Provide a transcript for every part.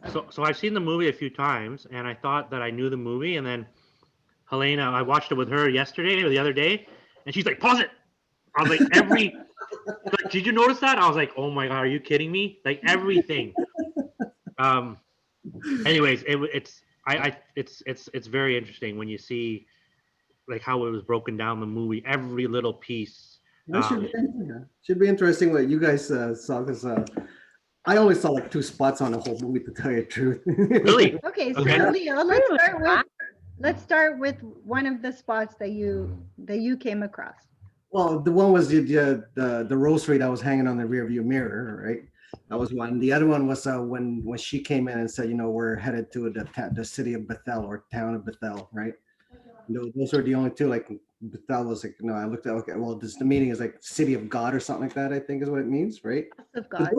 So I've seen the movie a few times, and I thought that I knew the movie, and then Helena, I watched it with her yesterday or the other day, and she's like, "Pause it." I was like, like, did you notice that? I was like, "Oh my god, are you kidding me?" Like everything. Um. Anyways, it's very interesting when you see like how it was broken down the movie, every little piece. That should be interesting what you guys saw, because I only saw like two spots on the whole movie, to tell you the truth. Really? Okay, so Okay. Leo, let's start with one of the spots that you came across. Well, the one was the rosary that was hanging on the rear view mirror, right? That was one. The other one was when she came in and said, we're headed to the city of Bethel, or town of Bethel, right? Those are the only two. Like Bethel was like, no, I looked at, okay, well, the meaning is like city of God or something like that, I think is what it means, right? House of So God.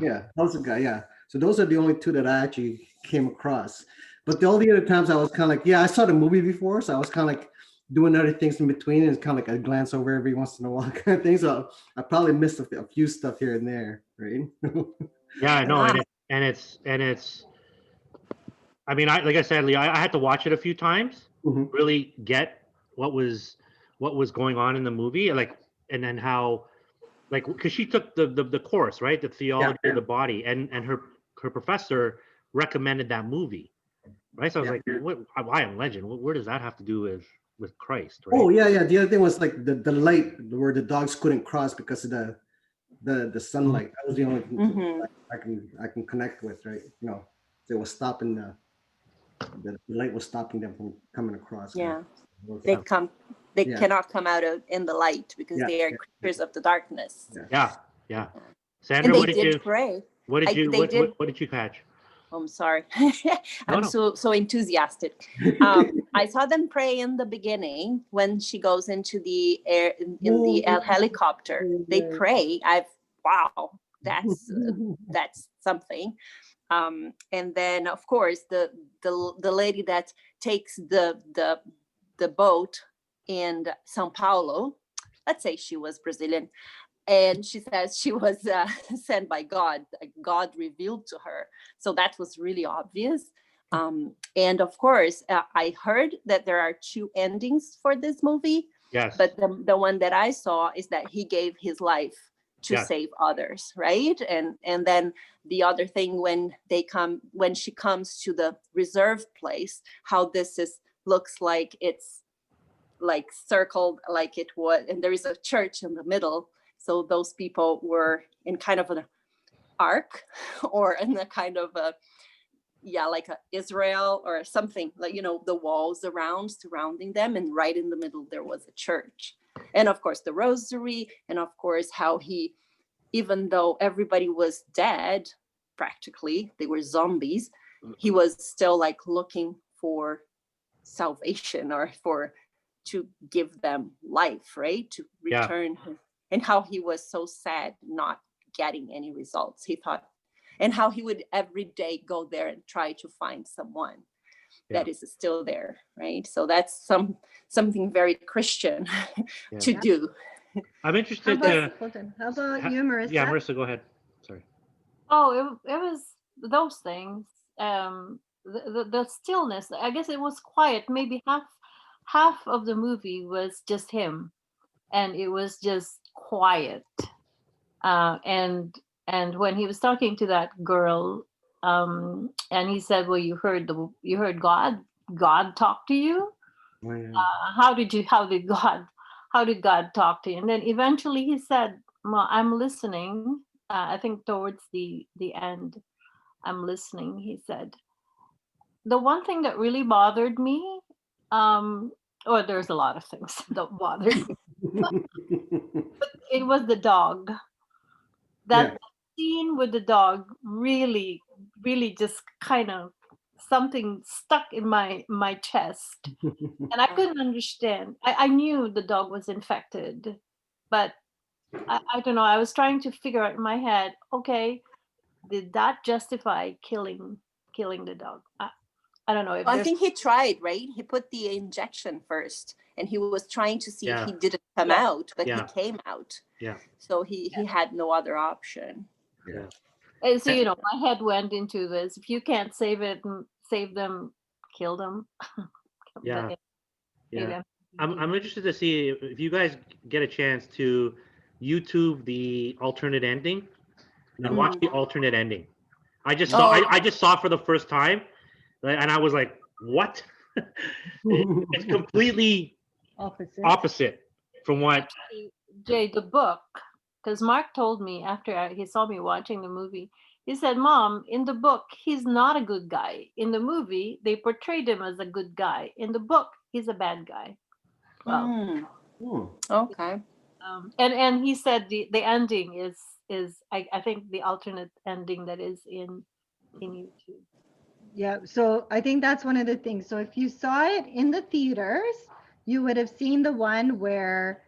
yeah, house of God, yeah. So those are the only two that I actually came across. But all the other times I was kind of like, yeah, I saw the movie before, so I was kind of like doing other things in between, and it's kind of like I glance over every once in a while kind of thing. So I probably missed a few stuff here and there, right? Yeah, I know, and it's. I mean, like I said, Lee, I had to watch it a few times, Mhm. really get what was going on in the movie, like, and then how, like, because she took the course, right, the Yeah, theology of the body, and her professor recommended that movie, right? So I was yeah. like, why in Legend? Where does that have to do with Christ, Oh right? yeah, yeah. The other thing was like the light where the dogs couldn't cross because of the sunlight. That was the only thing Mm-hmm. I can connect with, right? So it was stopping the light was stopping them from coming across. Yeah. Yeah, They yeah, cannot come out in the light because yeah, they are yeah, creatures of the darkness. yeah. Yeah, yeah. And Sandra, they did pray. They did. what did you catch? I'm sorry. No, I'm no. so enthusiastic. I saw them pray in the beginning when she goes into the air in the helicopter. They pray. Wow, that's something. And then of course the lady that takes the boat in Sao Paulo. Let's say she was Brazilian, and she says she was sent by God. God revealed to her, so that was really obvious. And of course, I heard that there are two endings for this movie. Yes. But the one that I saw is that he gave his life to save others, right? And then the other thing, when she comes to the reserve place, how this looks like it's like circled like it would, and there is a church in the middle. So those people were in kind of an ark, or in a kind of like a Israel or something, like, the walls surrounding them, and right in the middle there was a church. And of course the rosary, and of course how he, even though everybody was dead, practically they were zombies, he was still like looking for salvation, or to give them life, right? To return him. And how he was so sad not getting any results. He thought, and how he would every day go there and try to find someone that is still there, right? So that's something very Christian to do. I'm interested. How about you, Marissa? Yeah, Marissa, go ahead. Sorry. Oh, it was those things. The stillness. I guess it was quiet. Maybe half of the movie was just him, and it was just quiet. And when he was talking to that girl, and he said, "Well, you heard God talk to you? Oh, yeah. How did God talk to you?" And then eventually he said, "Well, I'm listening." I think towards the end, "I'm listening," he said. The one thing that really bothered me, there's a lot of things that bothered me. But it was the dog. That scene with the dog really, really just kind of something stuck in my chest, and I couldn't understand. I knew the dog was infected, but I don't know. I was trying to figure out in my head, okay, did that justify killing the dog? I don't know if I think he tried, right? He put the injection first, and he was trying to see if he didn't come out, but he came out. Yeah. So he had no other option. Yeah. And so, my head went into this. If you can't save it and save them, kill them. Yeah. Maybe Yeah. I'm I'm interested to see if you guys get a chance to YouTube the alternate ending and watch the alternate ending. I just saw Oh. I just saw it for the first time, and I was like, what? It's completely opposite from what. Jay, the book, because Mark told me after he saw me watching the movie, he said, Mom, in the book, he's not a good guy. In the movie, they portrayed him as a good guy. In the book, he's a bad guy. Well, Okay. And he said the ending is I think the alternate ending that is in YouTube. Yeah, so I think that's one of the things. So if you saw it in the theaters, you would have seen the one where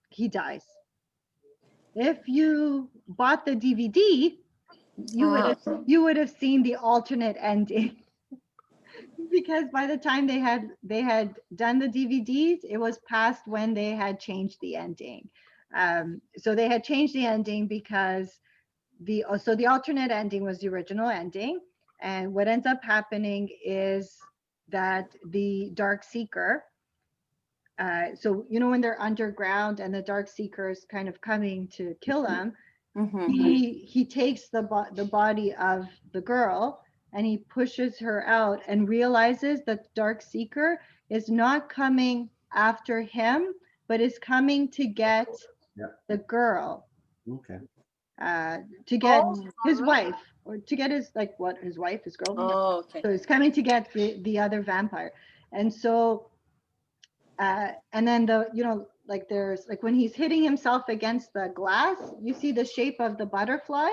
he dies. If you bought the DVD, you would have seen the alternate ending. Because by the time they had done the DVDs, it was past when they had changed the ending. So they had changed the ending because the alternate ending was the original ending. And what ends up happening is that the Dark Seeker, so when they're underground and the Dark Seeker is kind of coming to kill them, he takes the body of the girl and he pushes her out and realizes that the Dark Seeker is not coming after him, but is coming to get the girl. Okay. To get his wife, or to get his his wife, his girlfriend. Oh, okay. So he's coming to get the other vampire. And so and then there's when he's hitting himself against the glass, you see the shape of the butterfly.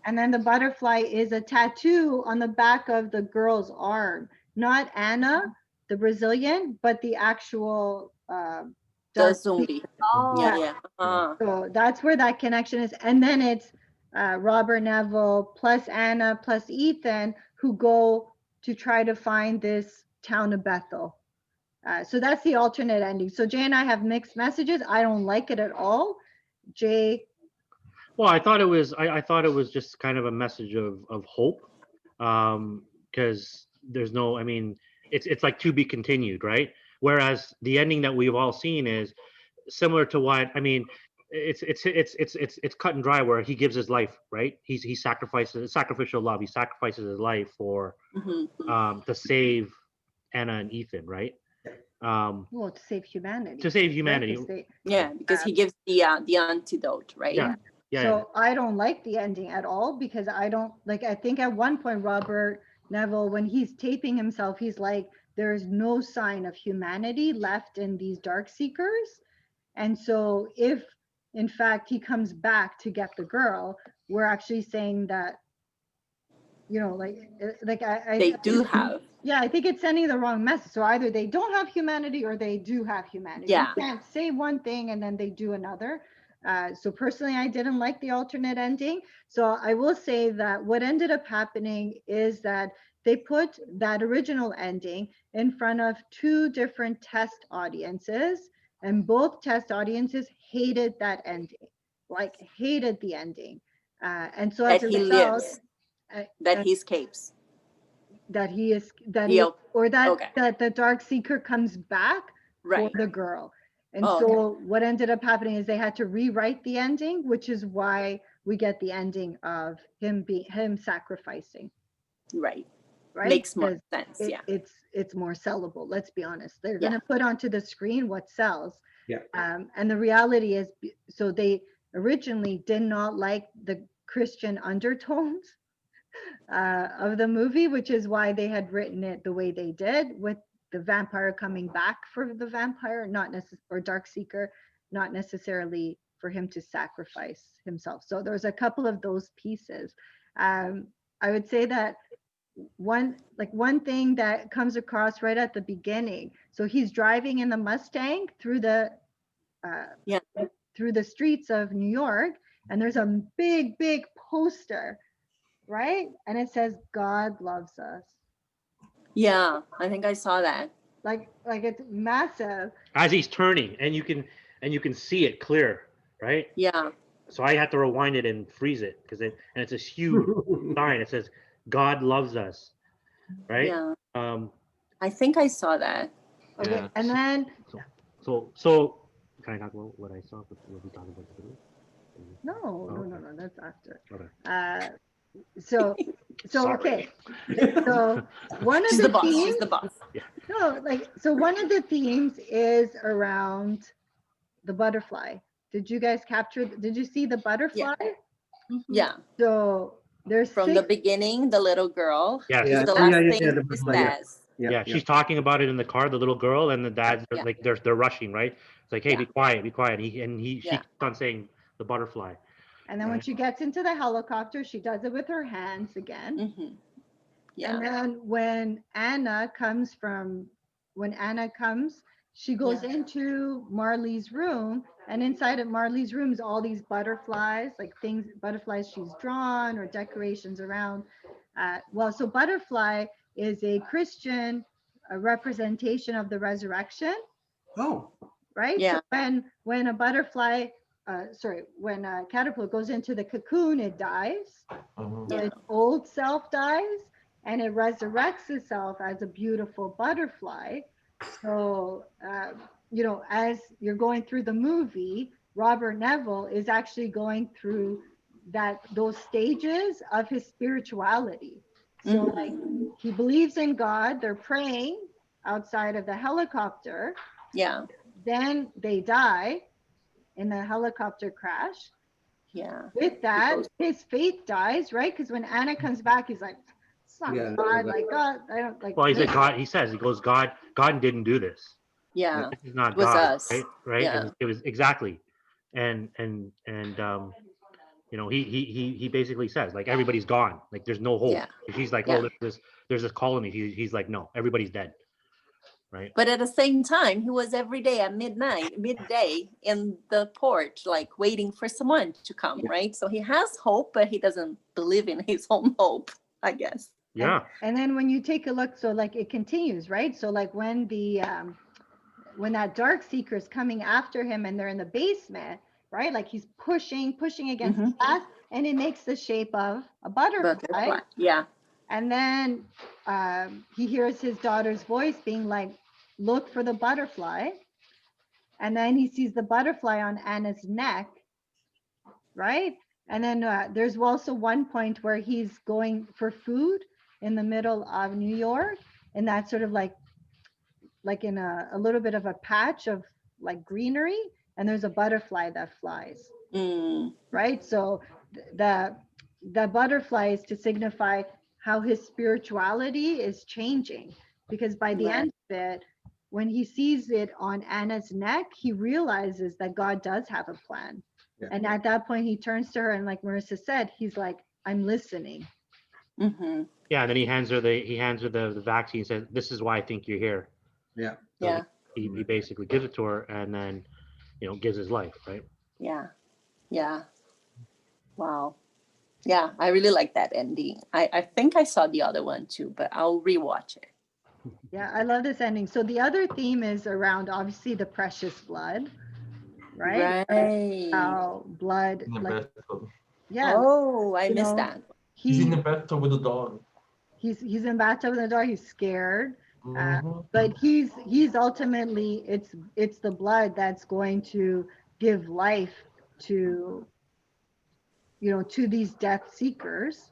And then the butterfly is a tattoo on the back of the girl's arm, not Anna, the Brazilian, but the actual The zombie. Yeah. So that's where that connection is. And then it's Robert Neville plus Anna plus Ethan who go to try to find this town of Bethel. So that's the alternate ending. So Jay and I have mixed messages. I don't like it at all. Jay. Well, I thought it was just kind of a message of hope, because there's no, I mean, it's like to be continued, right? Whereas the ending that we've all seen is similar to what, I mean, it's cut and dry, where he gives his life, right? He sacrifices, sacrificial love. He sacrifices his life for to save Anna and Ethan, right? Well, to save humanity. To save humanity. Yeah, because he gives the antidote, right? Yeah. So I don't like the ending at all, because I don't like, I think at one point Robert Neville, when he's taping himself, he's like, there's no sign of humanity left in these Dark Seekers. And so if in fact he comes back to get the girl, we're actually saying that, They do have. Yeah, I think it's sending the wrong message. So either they don't have humanity or they do have humanity. Yeah. You can't say one thing and then they do another. So personally, I didn't like the alternate ending. So I will say that what ended up happening is that they put that original ending in front of two different test audiences, and both test audiences hated that ending, hated the ending. And so that he lives, that he escapes, that the Dark Seeker comes back for the girl. And what ended up happening is they had to rewrite the ending, which is why we get the ending of him sacrificing. Right. Makes more sense. It's more sellable. Let's be honest. They're going to put onto the screen what sells. Yeah. And the reality is, so they originally did not like the Christian undertones of the movie, which is why they had written it the way they did, with the vampire coming back for the vampire, or Dark Seeker, not necessarily for him to sacrifice himself. So there's a couple of those pieces. I would say that one thing that comes across right at the beginning. So he's driving in the Mustang through the streets of New York, and there's a big poster, right? And it says, God loves us. Yeah, I think I saw that. Like it's massive. As he's turning, and you can see it clear, right? Yeah. So I had to rewind it and freeze it and it's this huge sign. It says, God loves us, right? Yeah, Um, I think I saw that. Okay, Yeah. and then so can I talk about what I saw? What we talking about today? no, that's after. Okay. So Sorry. okay. So one of She's the the boss. themes, She's the boss. no, like so one of the themes is around the butterfly. Did you guys did you see the butterfly? Mhm. Yeah. So there's From the beginning, the little girl. Yes. Yeah, The oh, last yeah, thing the she butterfly, yeah. says. Yeah, she's talking about it in the car, the little girl, and the dads are Yeah. like they're rushing, right? It's like, hey, Yeah. be quiet, be quiet. She Yeah. keeps on saying the butterfly. And then when she gets into the helicopter, she does it with her hands again. Mm-hmm. Yeah. And then when Anna comes, she goes into Marley's room, and inside of Marley's room is all these butterflies, like butterflies she's drawn or decorations around. So butterfly is a Christian representation of the resurrection, Oh, right? Yeah. So when a butterfly, when a caterpillar goes into the cocoon, it dies. Mhm. So Yeah. its old self dies and it resurrects itself as a beautiful butterfly. So, as you're going through the movie, Robert Neville is actually going through those stages of his spirituality. So, Mhm. like, he believes in God, they're praying outside of the helicopter, Yeah. then they die in the helicopter crash. Yeah. With that, his faith dies, right? Because when Anna comes back, he's like, it's not Yeah, God, like God, I don't like. Well, he goes, God didn't do this. Yeah. This is not It was God, us. right? Yeah. And it was exactly, and he basically says like everybody's gone, like there's no hope. Yeah. She's like, Yeah. oh, there's this colony. He's like, no, everybody's dead, right? But at the same time, he was every day at midday in the port, like waiting for someone to come, right? So he has hope, but he doesn't believe in his own hope, I guess. Yeah. And then when you take a look, so like it continues, right? So like when when that dark seeker is coming after him and they're in the basement, right? Like he's pushing against the glass, and it makes the shape of a butterfly. Yeah. And then he hears his daughter's voice being like, look for the butterfly. And then he sees the butterfly on Anna's neck, right? And then there's also one point where he's going for food in the middle of New York, and that's sort of like in a little bit of a patch of like greenery, and there's a butterfly that flies, right? So the butterfly is to signify how his spirituality is changing, because by the end of it, when he sees it on Anna's neck, he realizes that God does have a plan. Yeah. And at that point, he turns to her, and like Marissa said, he's like, I'm listening. Mm-hmm. Yeah, and then he hands her the vaccine and says, this is why I think you're here. yeah. So Yeah. he basically gives it to her and then gives his life, right? Yeah. Yeah. Wow. Yeah, I really like that ending. I think I saw the other one too, but I'll rewatch it. Yeah, I love this ending. So the other theme is around obviously the precious blood, right? Right. How blood, In the like, bathtub. yeah. Oh, I you missed know, that. He's in He the bathtub with the dog. he's in bathtub in the dark. He's scared, Mhm. but he's ultimately it's the blood that's going to give life to to these death seekers,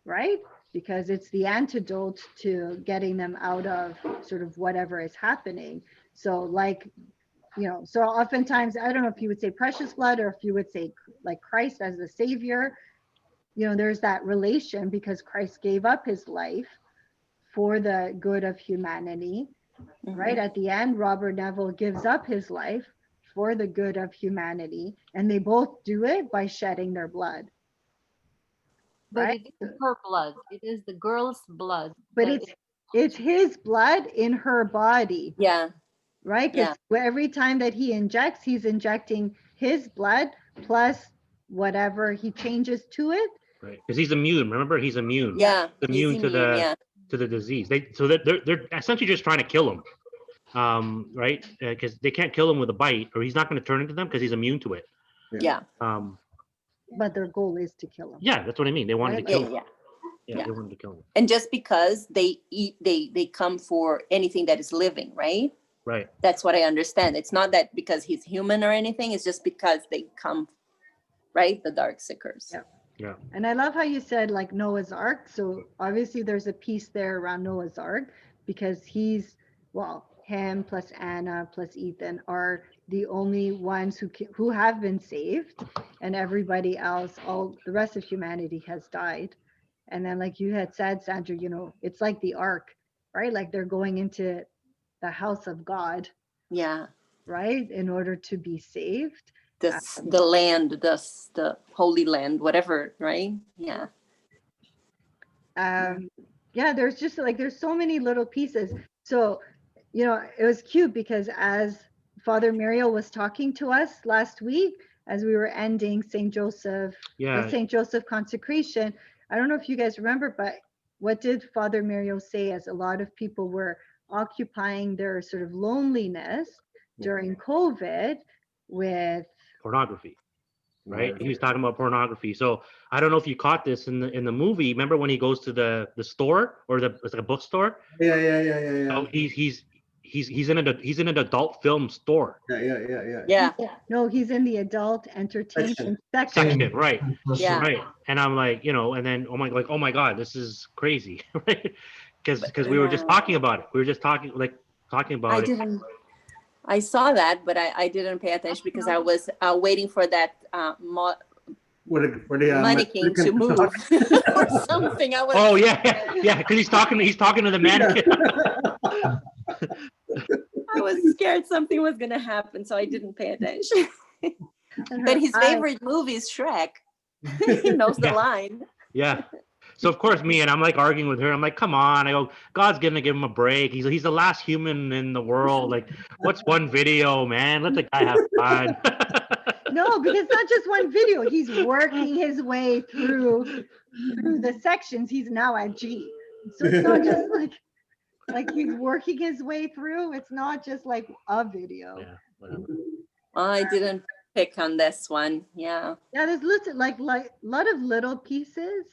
right? Because it's the antidote to getting them out of sort of whatever is happening. So like, so oftentimes, I don't know if you would say precious blood or if you would say like Christ as the savior, there's that relation because Christ gave up his life for the good of humanity, right? At the end, Robert Neville gives up his life for the good of humanity, and they both do it by shedding their blood. But Right? it is her blood. It is the girl's blood. But that it's his blood in her body, Yeah. right? Because every time that he injects, he's injecting his blood plus whatever he changes to it. Right, because he's immune. Remember, he's immune. Yeah. He's immune he's to immune, the disease. They're essentially just trying to kill him, right? Because they can't kill him with a bite, or he's not going to turn into them because he's immune to it. Yeah. but their goal is to kill him. Yeah, that's what I mean. They wanted to Right. kill Yeah, him. yeah. Yeah, yeah. they wanted to kill him. And just because they eat, they come for anything that is living, right? Right. That's what I understand. It's not that because he's human or anything. It's just because they come, right? The dark seekers. Yeah. Yeah. And I love how you said like Noah's Ark. So obviously there's a piece there around Noah's Ark because him plus Anna plus Ethan are the only ones who have been saved, and everybody else, all the rest of humanity has died. And then like you had said, Sandra, it's like the Ark, right? Like they're going into the house of God, Yeah. right? In order to be saved. The land, the holy land, whatever, right? Yeah. Yeah, there's just like there's so many little pieces. So it was cute because as Father Muriel was talking to us last week as we were ending St. Joseph, the St. Joseph consecration, I don't know if you guys remember, but what did Father Muriel say as a lot of people were occupying their sort of loneliness during COVID with pornography? Right, he was talking about pornography. So I don't know if you caught this in the movie. Remember when he goes to the store or it's like a bookstore? Yeah. So he's in an adult film store. Yeah. No, he's in the adult entertainment Section, right? Yeah. Right. And I'm like, and then oh my God, this is crazy, right? Because we were just talking about it. We were just talking about it. I saw that, but I didn't pay attention because I was waiting for that mannequin to move or something. I was. Oh yeah, because he's talking to the mannequin. I was scared something was gonna happen, so I didn't pay attention. But his favorite movie is Shrek. He knows the line. Yeah. So of course I'm like arguing with her. I'm like, come on. I go, God's gonna give him a break. He's the last human in the world. Like, what's one video, man? Let the guy have fun. No, because it's not just one video. He's working his way through the sections. He's now at G. So it's not just like he's working his way through. It's not just like a video. Yeah, whatever. I didn't pick on this one. Yeah. Yeah, there's like a lot of little pieces.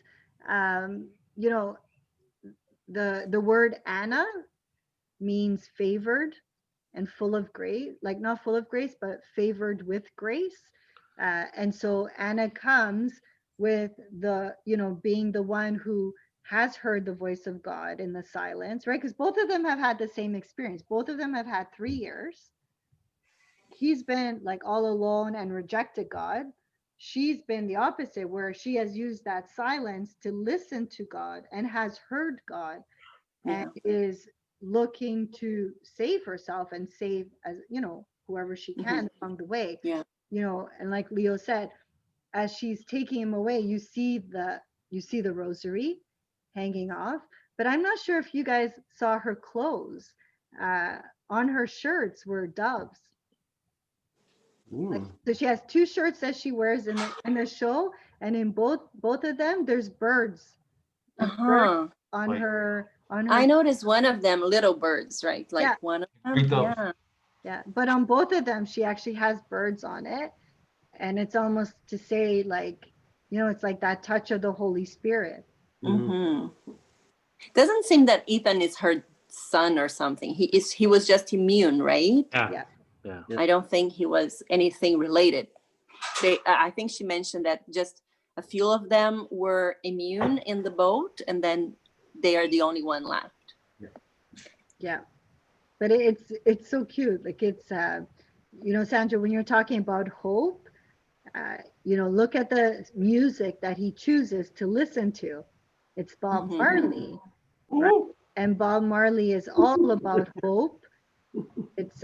The word Anna means favored and full of grace, like not full of grace, but favored with grace. And so Anna comes with being the one who has heard the voice of God in the silence, right? Because both of them have had the same experience. Both of them have had 3 years. He's been like all alone and rejected God. She's been the opposite, where she has used that silence to listen to God and has heard God and is looking to save herself and save whoever she can along the way. Yeah. And like Leo said, as she's taking him away, you see the rosary hanging off, but I'm not sure if you guys saw her clothes. On her shirts were doves. So she has 2 shirts that she wears in the show, and in both of them there's birds. Birds on her. I noticed one of them little birds, right? Like one of them. Yeah, but on both of them she actually has birds on it, and it's almost to say like, it's like that touch of the Holy Spirit. Doesn't seem that Ethan is her son or something. He was just immune, right? Yeah. I don't think he was anything related. I think she mentioned that just a few of them were immune in the boat, and then they are the only one left. Yeah, but it's so cute. Like it's Sandra, when you're talking about hope, look at the music that he chooses to listen to. It's Bob Marley, right? And Bob Marley is all about hope. It's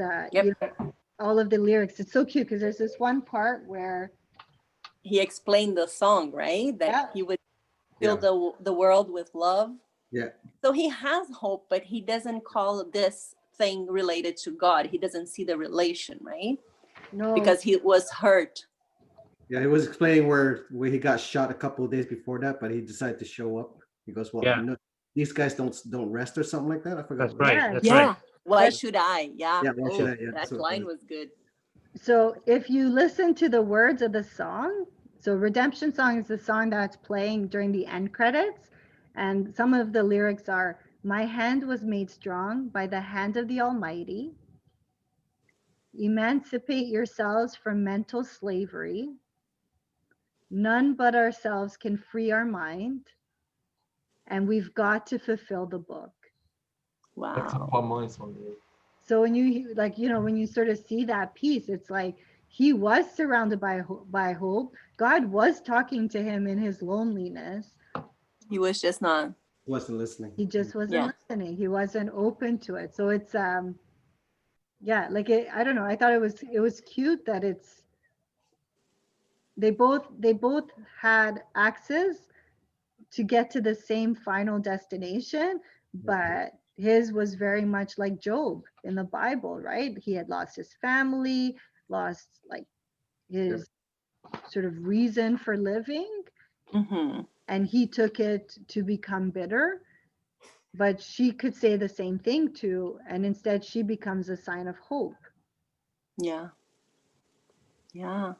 all of the lyrics. It's so cute because there's this one part where he explained the song, right? That he would fill the world with love. Yeah. So he has hope, but he doesn't call this thing related to God. He doesn't see the relation, right? No. Because he was hurt. Yeah, he was explaining where he got shot a couple of days before that, but he decided to show up. He goes, well, these guys don't rest or something like that. I forgot. That's right. That's yeah. right. Why should I? Yeah. Why should I? Yeah, that line was good. So if you listen to the words of the song, So Redemption Song is the song that's playing during the end credits. And some of the lyrics are, my hand was made strong by the hand of the Almighty. Emancipate yourselves from mental slavery. None but ourselves can free our mind. And we've got to fulfill the book. That's a Wow. Pamay song. So when you like, you know, when you sort of see that piece, it's like he was surrounded by hope. God was talking to him in his loneliness. He was just not. Wasn't listening. He just wasn't Yeah. listening. He wasn't open to it. So it's yeah, like I don't know. I thought it was cute that it's they both had access to get to the same final destination, but his was very much like Job in the Bible, right? He had lost his family, lost like his sort of reason for living, Mm-hmm. and he took it to become bitter. But she could say the same thing too, and instead she becomes a sign of hope. Yeah. Yeah.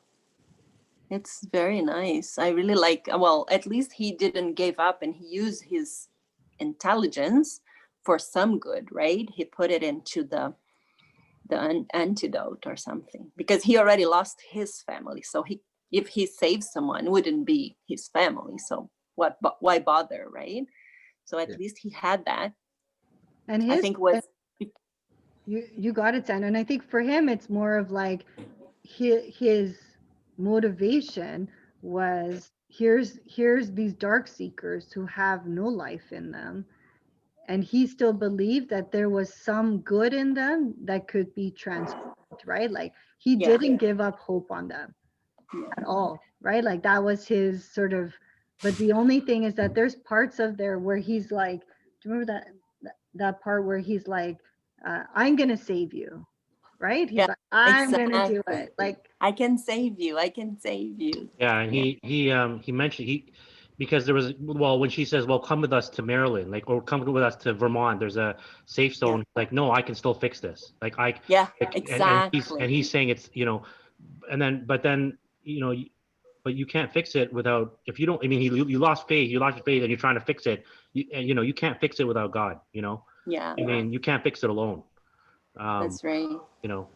It's very nice. I really like, well, at least he didn't give up and he used his intelligence for some good, right? He put it into the antidote or something, because he already lost his family. So if he saves someone, it wouldn't be his family. So why bother, right? So at least he had that. And I his think was you got it, Sandra. And I think for him it's more of like his motivation was here's these dark seekers who have no life in them, and he still believed that there was some good in them that could be transformed, right? Like he Yeah. didn't give up hope on them at all, right? Like that was his sort of, but the only thing is that there's parts of there where he's like, do you remember that part where he's like, I'm gonna save you, right? He's Yeah, like, I'm gonna do exactly. it. Like, I can save you. I can save you. Yeah, and he mentioned because there was, well, when she says, well, come with us to Maryland, like, or come with us to Vermont, there's a safe zone. Like, no, I can still fix this. Like Yeah, like, exactly. and he's saying it's, you know, but then, you know, but you can't fix it without, if you don't, I mean, you lost faith, and you're trying to fix it. And, you know, you can't fix it without God, you know? Yeah, I mean, you can't fix it alone. that's right. You know,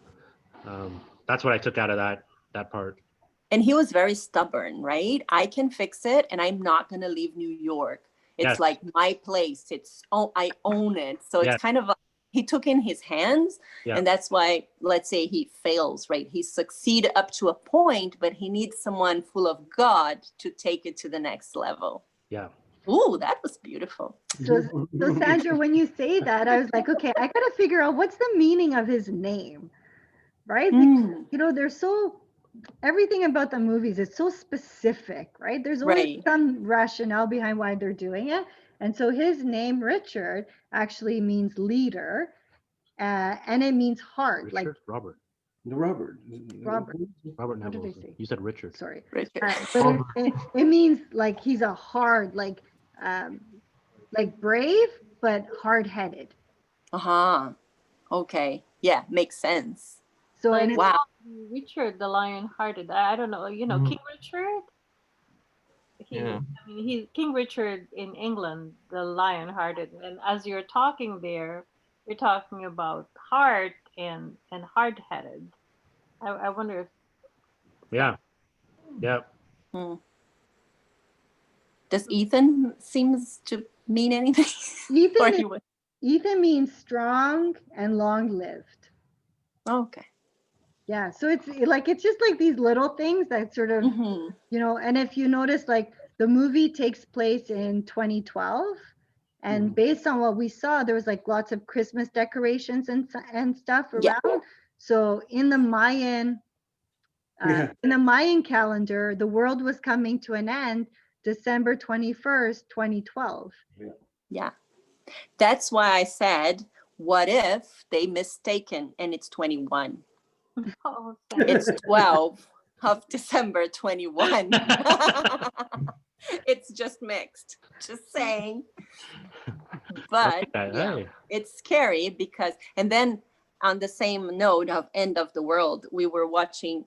that's what I took out of that part. And he was very stubborn, right? I can fix it and I'm not going to leave New York. It's Yes. like my place. I own it. So it's Yes. kind of, he took in his hands. Yeah. And that's why, let's say he fails, right? He succeed up to a point, but he needs someone full of God to take it to the next level. Yeah. Ooh, that was beautiful. so Sandra, when you say that, I was like, okay, I gotta figure out what's the meaning of his name, right? Because, you know, there's so everything about the movies is so specific, right? There's always Right. some rationale behind why they're doing it. And so his name, Richard, actually means leader, and it means heart. Richard? Like Robert. Robert. Robert. Robert What did I Neville. say? You said Richard. Sorry. Richard. But it means like he's a hard, like brave, but hard-headed. Uh-huh. Okay. Yeah, makes sense. So Like, and it's, Wow. Richard the Lion-Hearted. I don't know, you know, Mhm. King Richard. Yeah. I mean, he's King Richard in England, the Lion-Hearted. And as you're talking there, you're talking about heart and hard-headed. I wonder if Yeah. Yeah. Hmm. Does Ethan seems to mean anything? Or he was- Ethan means strong and long-lived. okay. Yeah, so it's just like these little things that sort of, Hmm. you know, and if you notice, like the movie takes place in 2012, and based on what we saw, there was like lots of Christmas decorations and stuff around. Yeah. So in the Mayan calendar, the world was coming to an end December 21st, 2012. Yeah. That's why I said, what if they mistaken and it's 21? oh, It's 12 of December 21. It's just mixed. Just saying. But Okay, yeah, hey. it's scary because, and then on the same note of end of the world, we were watching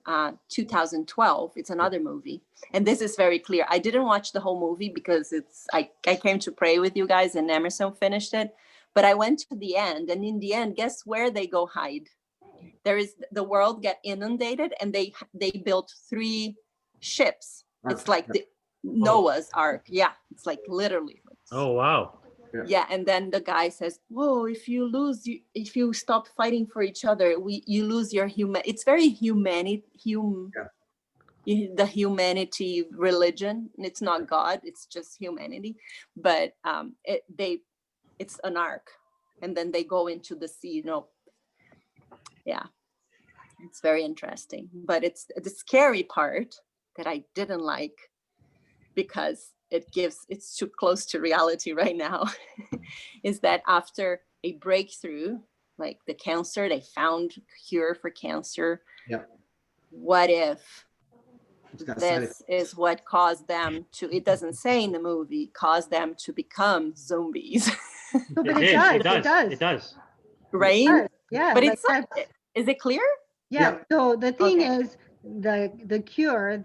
2012. It's another movie, and this is very clear. I didn't watch the whole movie because I came to pray with you guys, and Emerson finished it. But I went to the end, and in the end, guess where they go hide? The world get inundated, and they built 3 ships. It's like the Noah's Ark. Yeah, it's like literally. Oh, wow. Yeah, and then the guy says, "Whoa! If you stop fighting for each other, you lose your human." It's very the humanity religion. It's not God. It's just humanity. But it's an ark, and then they go into the sea. Yeah, it's very interesting. But it's the scary part that I didn't like, because it's too close to reality right now, is that after a breakthrough, like the cancer, they found cure for cancer. Yeah. What if this is what caused them to, it doesn't say in the movie, caused them to become zombies. No, but It does. Right? Yeah. But like it's not, is it clear? Yeah. So the thing Okay. is, the cure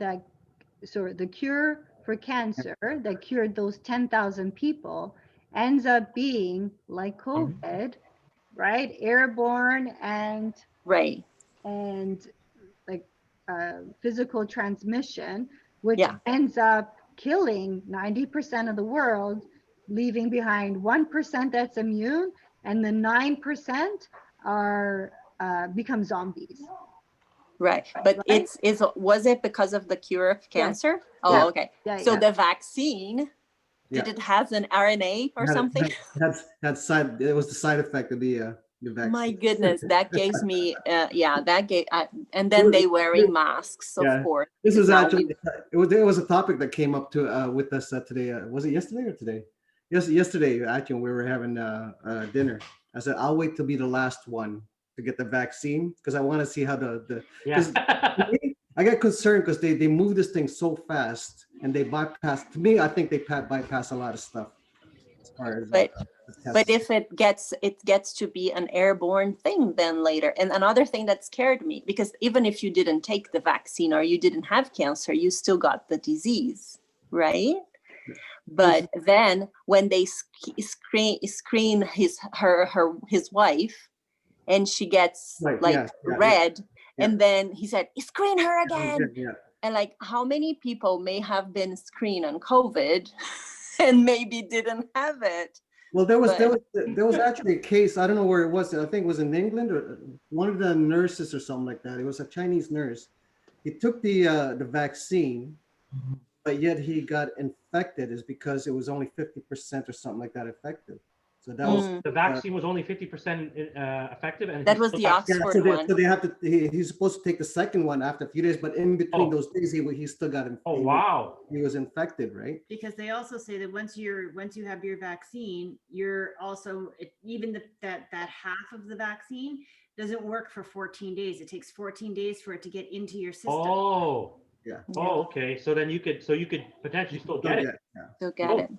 for cancer that cured those 10,000 people ends up being like COVID, right? Airborne and Right. like physical transmission, which Yeah. ends up killing 90% of the world, leaving behind 1% that's immune, and the 9% are become zombies. Right. But Right? was it because of the cure of cancer? Yeah. Oh, okay. Yeah, So yeah. the vaccine, did it have an RNA or something? It was the side effect of the vaccine. My goodness, that gives me, and then they wearing masks, of course. This was Now actually, it was a topic that came up with us today. Was it yesterday or today? Yes, yesterday, actually, we were having dinner. I said, I'll wait to be the last one to get the vaccine, because I want to see how I get concerned because they move this thing so fast, and they bypass, to me, I think they bypass a lot of stuff as far as but if it gets to be an airborne thing then later. And another thing that scared me, because even if you didn't take the vaccine or you didn't have cancer, you still got the disease, right? But then when they screen his wife, and she gets red, and then he said, "Screen her again." And like, how many people may have been screened on COVID and maybe didn't have it? Well, there was actually a case. I don't know where it was. I think it was in England, or one of the nurses or something like that. It was a Chinese nurse. He took the vaccine, but yet he got infected. Is because it was only 50% or something like that effective. So that was the vaccine was only 50% effective, and that was the Oxford one. So they have to. He's supposed to take the second one after a few days, but in between those days, he still got infected. Oh wow! He was infected, right? Because they also say that once you have your vaccine, you're also even that half of the vaccine doesn't work for 14 days. It takes 14 days for it to get into your system. Oh yeah. Oh okay. So then you could potentially still get it. Still get it.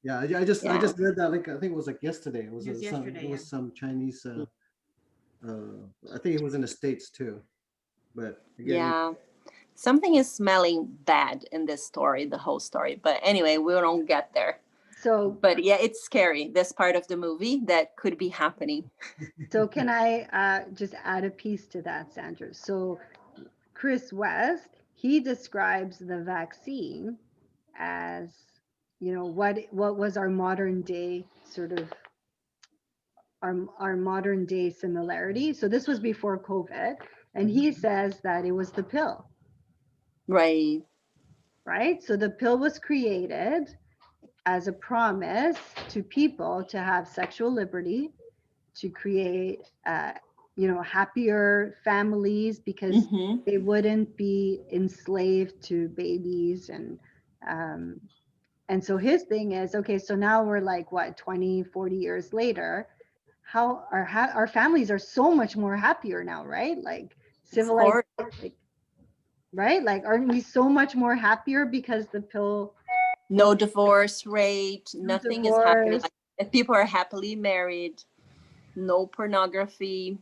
Yeah, I just read that, like, I think it was like yesterday. It was some Chinese. I think it was in the States too, but again, something is smelling bad in this story, the whole story. But anyway, we don't get there. So, but yeah, it's scary. This part of the movie that could be happening. So can I just add a piece to that, Sandra? So Chris West, he describes the vaccine as, what was our modern day sort of our modern day similarity. So this was before COVID, and he says that it was the pill. Right. So the pill was created as a promise to people to have sexual liberty, to create happier families, because they wouldn't be enslaved to babies. And so his thing is, okay, so now we're like, what, 20, 40 years later, how our families are so much more happier now, right? Like civilized, right? Like, aren't we so much more happier because the pill? No divorce rate, nothing is happening. Like, if people are happily married, no pornography,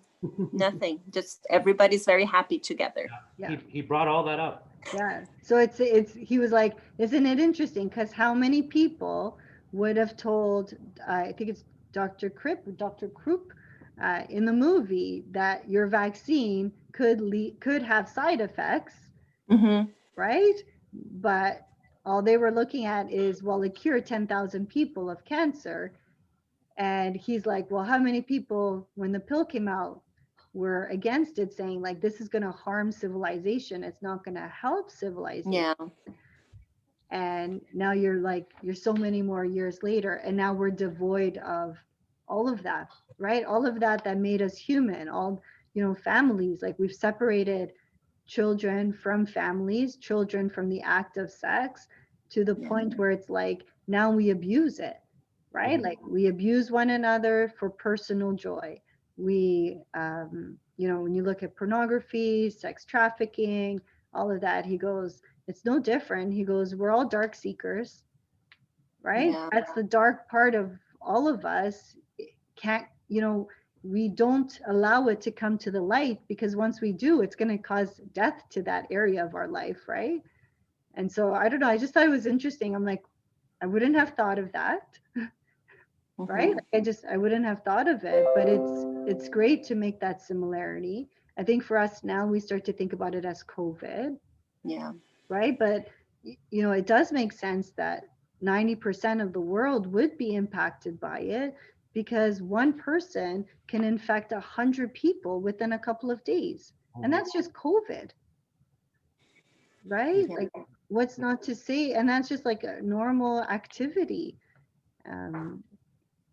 Nothing. Just everybody's very happy together. Yeah. He brought all that up. Yeah. So it's he was like, isn't it interesting? Because how many people would have told, I think it's Dr. Krupp in the movie, that your vaccine could have side effects, Mm-hmm. right? But all they were looking at is, well, it cured 10,000 people of cancer. And he's like, well, how many people, when the pill came out, were against it, saying like, this is going to harm civilization. It's not going to help civilization. Yeah. And now you're so many more years later, and now we're devoid of all of that, right? All of that made us human, all, families, like we've separated children from families, children from the act of sex, to the point where it's like, now we abuse it, right? Like we abuse one another for personal joy. We, when you look at pornography, sex trafficking, all of that, he goes, it's no different. He goes, we're all dark seekers, right? Yeah. That's the dark part of all of us. Can't, we don't allow it to come to the light, because once we do, it's going to cause death to that area of our life, right? And so I don't know, I just thought it was interesting. I'm like, I wouldn't have thought of that. Right? Like I wouldn't have thought of it, but it's great to make that similarity. I think for us now, we start to think about it as COVID. Yeah. Right? But it does make sense that 90% of the world would be impacted by it, because one person can infect 100 people within a couple of days. And that's just COVID. Right? Yeah. Like, what's not to say? And that's just like a normal activity.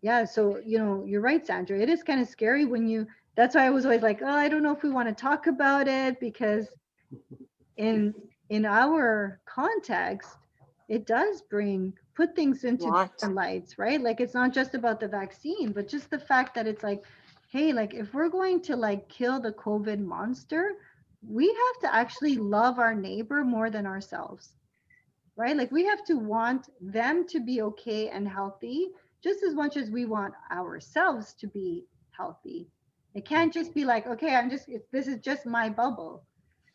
Yeah, so you're right, Sandra. It is kind of scary when that's why I was always like, oh, I don't know if we want to talk about it, because in our context, it does put things into different lights, right? Like, it's not just about the vaccine, but just the fact that it's like, hey, like, if we're going to like kill the COVID monster, we have to actually love our neighbor more than ourselves, right? Like, we have to want them to be okay and healthy just as much as we want ourselves to be healthy. It can't just be like, okay, this is just my bubble,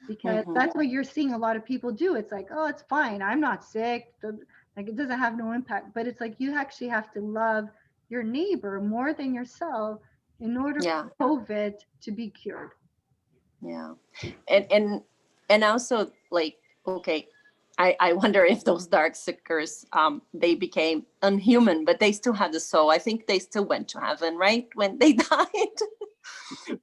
because that's what you're seeing a lot of people do. It's like, oh, it's fine, I'm not sick, like it doesn't have no impact. But it's like, you actually have to love your neighbor more than yourself in order for COVID to be cured. Yeah. And also, like, okay, I wonder if those dark seekers, they became unhuman, but they still had the soul. I think they still went to heaven, right? When they died.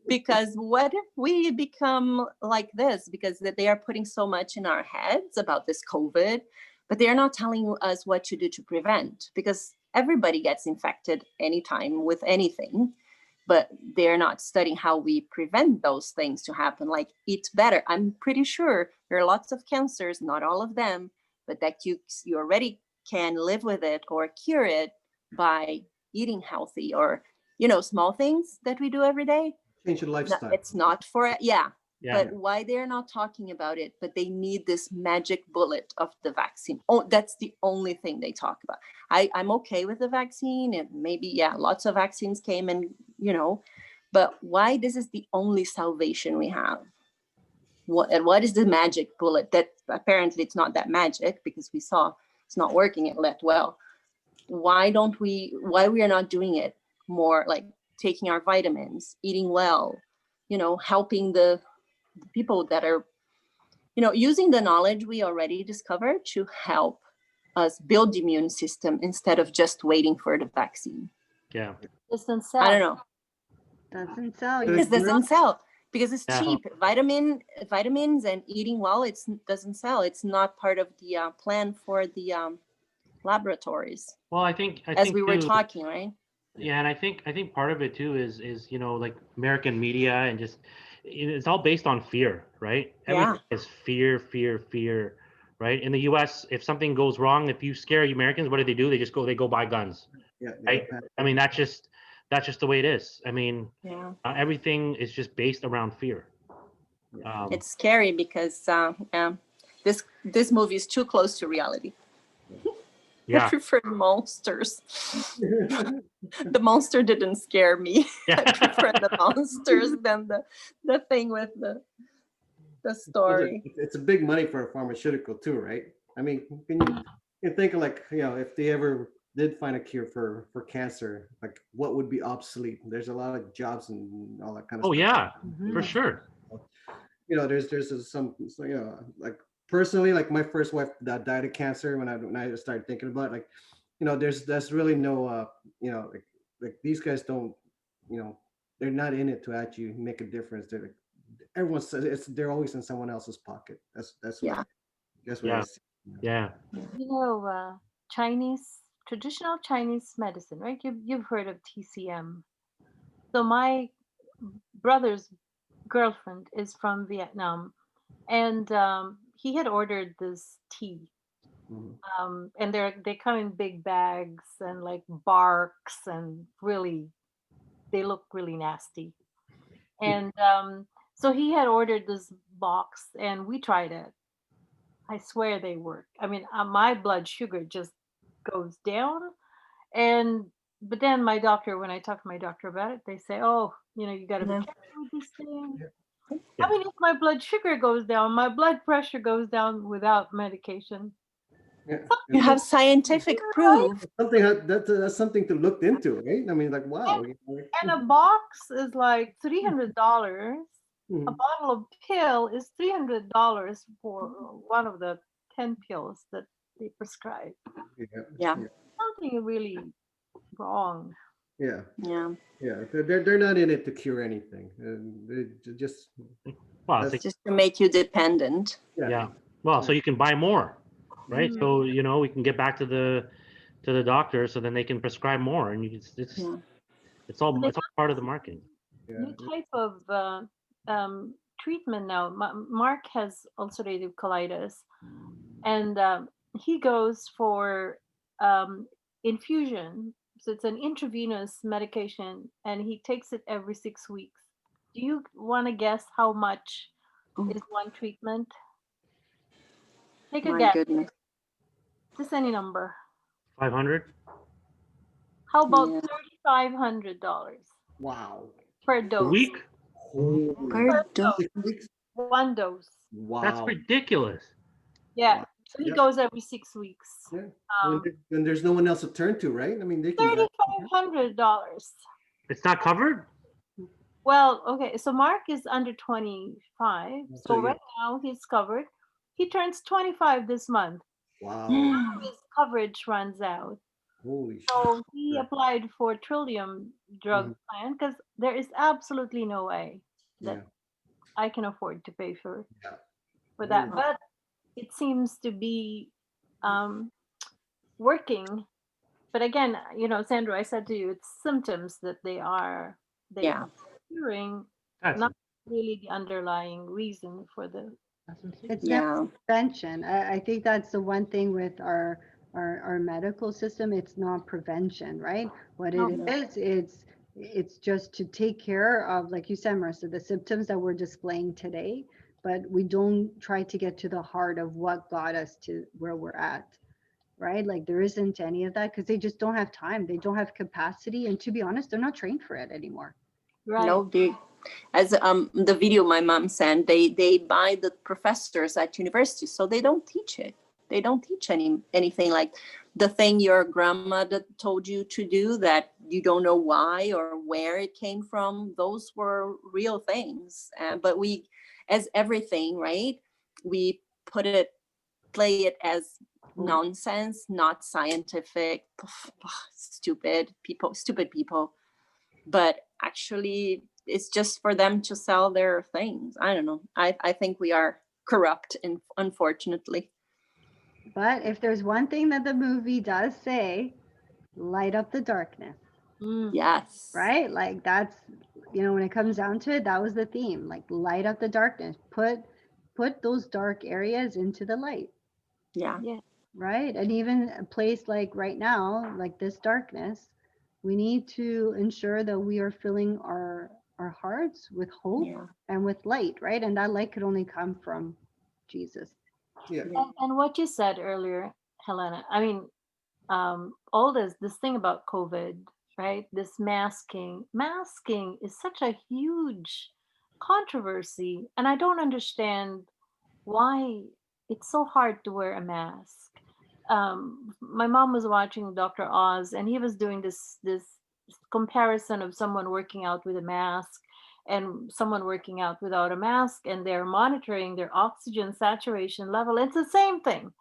Because what if we become like this? Because they are putting so much in our heads about this COVID, but they're not telling us what to do to prevent, because everybody gets infected anytime with anything. But they're not studying how we prevent those things to happen, like eat better. I'm pretty sure there are lots of cancers, not all of them, but that you already can live with it or cure it by eating healthy, or, small things that we do every day. Change your lifestyle. It's not for it. Yeah. But why they're not talking about it, but they need this magic bullet of the vaccine. Oh, that's the only thing they talk about. I'm okay with the vaccine, and maybe, lots of vaccines came and, but why this is the only salvation we have? What is the magic bullet? That apparently it's not that magic, because we saw it's not working it that well. Why we are not doing it more, like taking our vitamins, eating well, helping the people that are, using the knowledge we already discovered to help us build the immune system instead of just waiting for the vaccine. Yeah. Doesn't sell. I don't know. Doesn't sell. It doesn't sell because it's cheap. Vitamins and eating well, it doesn't sell. It's not part of the plan for the laboratories. Well, I think we were too, talking, right? Yeah, and I think part of it too is like American media, and just it's all based on fear, right? Everything is fear, right? In the U.S., if something goes wrong, if you scare Americans, what do? They go buy guns, right? I mean, that's just the way it is. I mean, everything is just based around fear. It's scary because this movie is too close to reality. Yeah. preferred monsters. The monster didn't scare me. I prefer the monsters than the thing with the story. It's a big money for a pharmaceutical too, right? I mean, you think of like, if they ever did find a cure for cancer, like what would be obsolete? There's a lot of jobs and all that kind of Oh stuff. yeah, Mhm. for sure. There's some, like personally, like my first wife that died of cancer when I started thinking about it, like, there's really no, like these guys don't, they're not in it to actually make a difference. They're like, everyone says they're always in someone else's pocket. That's Yeah. what Yeah. I see. Yeah. Traditional Chinese medicine, right? You've heard of TCM. So my brother's girlfriend is from Vietnam, and he had ordered this tea, and they come in big bags and like barks, and really they look really nasty. And so he had ordered this box, and we tried it. I swear they work. I mean, my blood sugar just goes down, and but then my doctor, when I talk to my doctor about it, they say, "Oh, you got to be Yeah. careful with this thing." Yeah. I mean, if my blood sugar goes down, my blood pressure goes down without medication. Yeah. You have scientific proof. That's something to look into, right? I mean, like, wow. And a box is like $300. A Mhm. bottle of pill is $300 for one of the 10 pills that they prescribe. Yeah. Something really wrong. Yeah. Yeah. Yeah. They're not in it to cure anything. They just Well, that's, it's Just to make you dependent. yeah. Well, so you can buy more, right? Mm. So we can get back to the doctor, so then they can prescribe more, and Yeah. it's all part of the marketing. New type of treatment now. Mark has ulcerative colitis, and he goes for infusion. So it's an intravenous medication, and he takes it every 6 weeks. Do you want to guess how much is one treatment? Take a My guess. goodness. Just any number. 500. How about Yeah. $3,500 wow. per A dose? week? Per dose. 6 weeks? One dose. Wow. That's ridiculous. Yeah. Wow. So he Yeah. goes every 6 weeks. Yeah. When there's no one else to turn to, right? I mean, they can. $3,500. It's not covered? Well, okay, so Mark is under 25. So, So yeah. right now he's covered. He turns 25 this month. Wow. His coverage runs out. Holy shit. So he Yeah. applied for Trillium drug plan because there is absolutely no way that Yeah. I can afford to pay for Yeah. that. Holy- But it seems to be working. But again, Sandra, I said to you, it's symptoms that they are Yeah. curing, That's not really the underlying reason for the. insane. It's Yeah. never prevention. I think that's the one thing with our medical system. It's not prevention, right? What it No. is, it's just to take care of, like you said, Marissa, the symptoms that we're displaying today, but we don't try to get to the heart of what got us to where we're at, right? Like there isn't any of that because they just don't have time. They don't have capacity. And to be honest, they're not trained for it anymore. Right. No, as the video my mom sent, they buy the professors at universities, so they don't teach it. They don't teach anything like the thing your grandmother told you to do that you don't know why or where it came from. Those were real things, but we, as everything, right? We play it as nonsense, not scientific, stupid people. But actually, it's just for them to sell their things. I don't know. I think we are corrupt, unfortunately. But if there's one thing that the movie does say, light up the darkness, Yes. right? Like that's, when it comes down to it, that was the theme, like light up the darkness, put those dark areas into the light, Yeah. right? And even a place like right now, like this darkness, we need to ensure that we are filling our hearts with hope Yeah. and with light, right? And that light could only come from Jesus. Yeah. And what you said earlier, Helena, I mean, all this thing about COVID, right? This masking is such a huge controversy, and I don't understand why it's so hard to wear a mask. My mom was watching Dr. Oz, and he was doing this comparison of someone working out with a mask and someone working out without a mask, and they're monitoring their oxygen saturation level. It's the same thing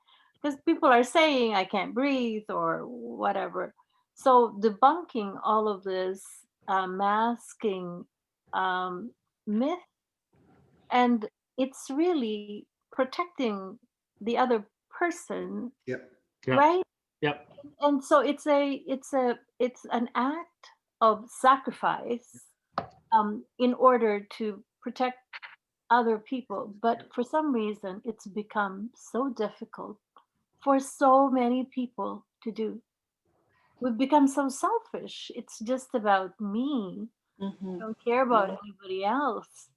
because people are saying I can't breathe or whatever. So debunking all of this masking um, myth, and it's really protecting the other person, Yep. Yep. right? Yep. And so it's an act of sacrifice in order to protect other people, but for some reason it's become so difficult for so many people to do. We've become so selfish. It's just about me. I don't care about anybody else.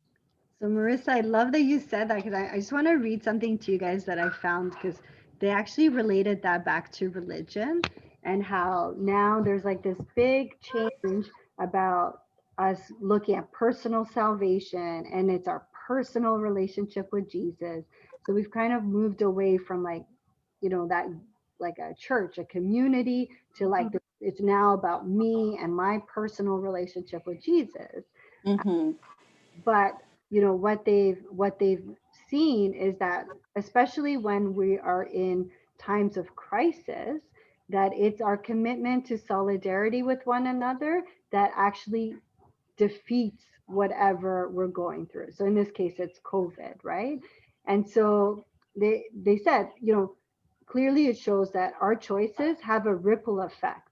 So Marissa, I love that you said that, because I just want to read something to you guys that I found, because they actually related that back to religion and how now there's like this big change about us looking at personal salvation, and it's our personal relationship with Jesus. So we've kind of moved away from like, that like a church, a community, to like it's now about me and my personal relationship with Jesus. Mm-hmm. But what they've seen is that, especially when we are in times of crisis, that it's our commitment to solidarity with one another that actually defeats whatever we're going through. So in this case, it's COVID, right? And so they said, clearly it shows that our choices have a ripple effect.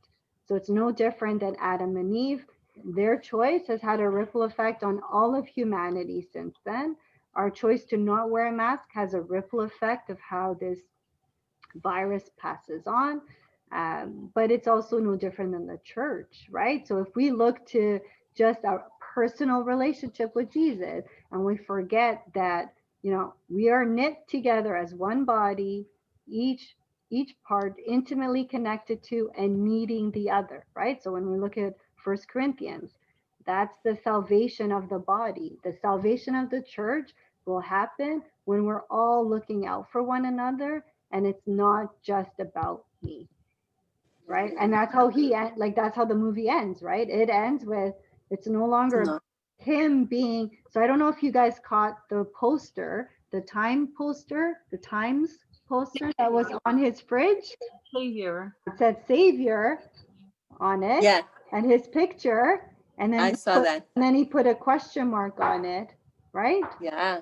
So it's no different than Adam and Eve. Their choice has had a ripple effect on all of humanity since then. Our choice to not wear a mask has a ripple effect of how this virus passes on. But it's also no different than the church, right? So if we look to just our personal relationship with Jesus, and we forget that, we are knit together as one body, each part intimately connected to and needing the other, right? So when we look at First Corinthians, that's the salvation of the body. The salvation of the church will happen when we're all looking out for one another, and it's not just about me, right? And that's how that's how the movie ends, right? It ends with, it's no longer No. him being. So I don't know if you guys caught the poster, the Times poster that was on his fridge. Savior. It said Savior on it, Yeah, and his picture, and then I saw that. and then he put a question mark on it, right? Yeah.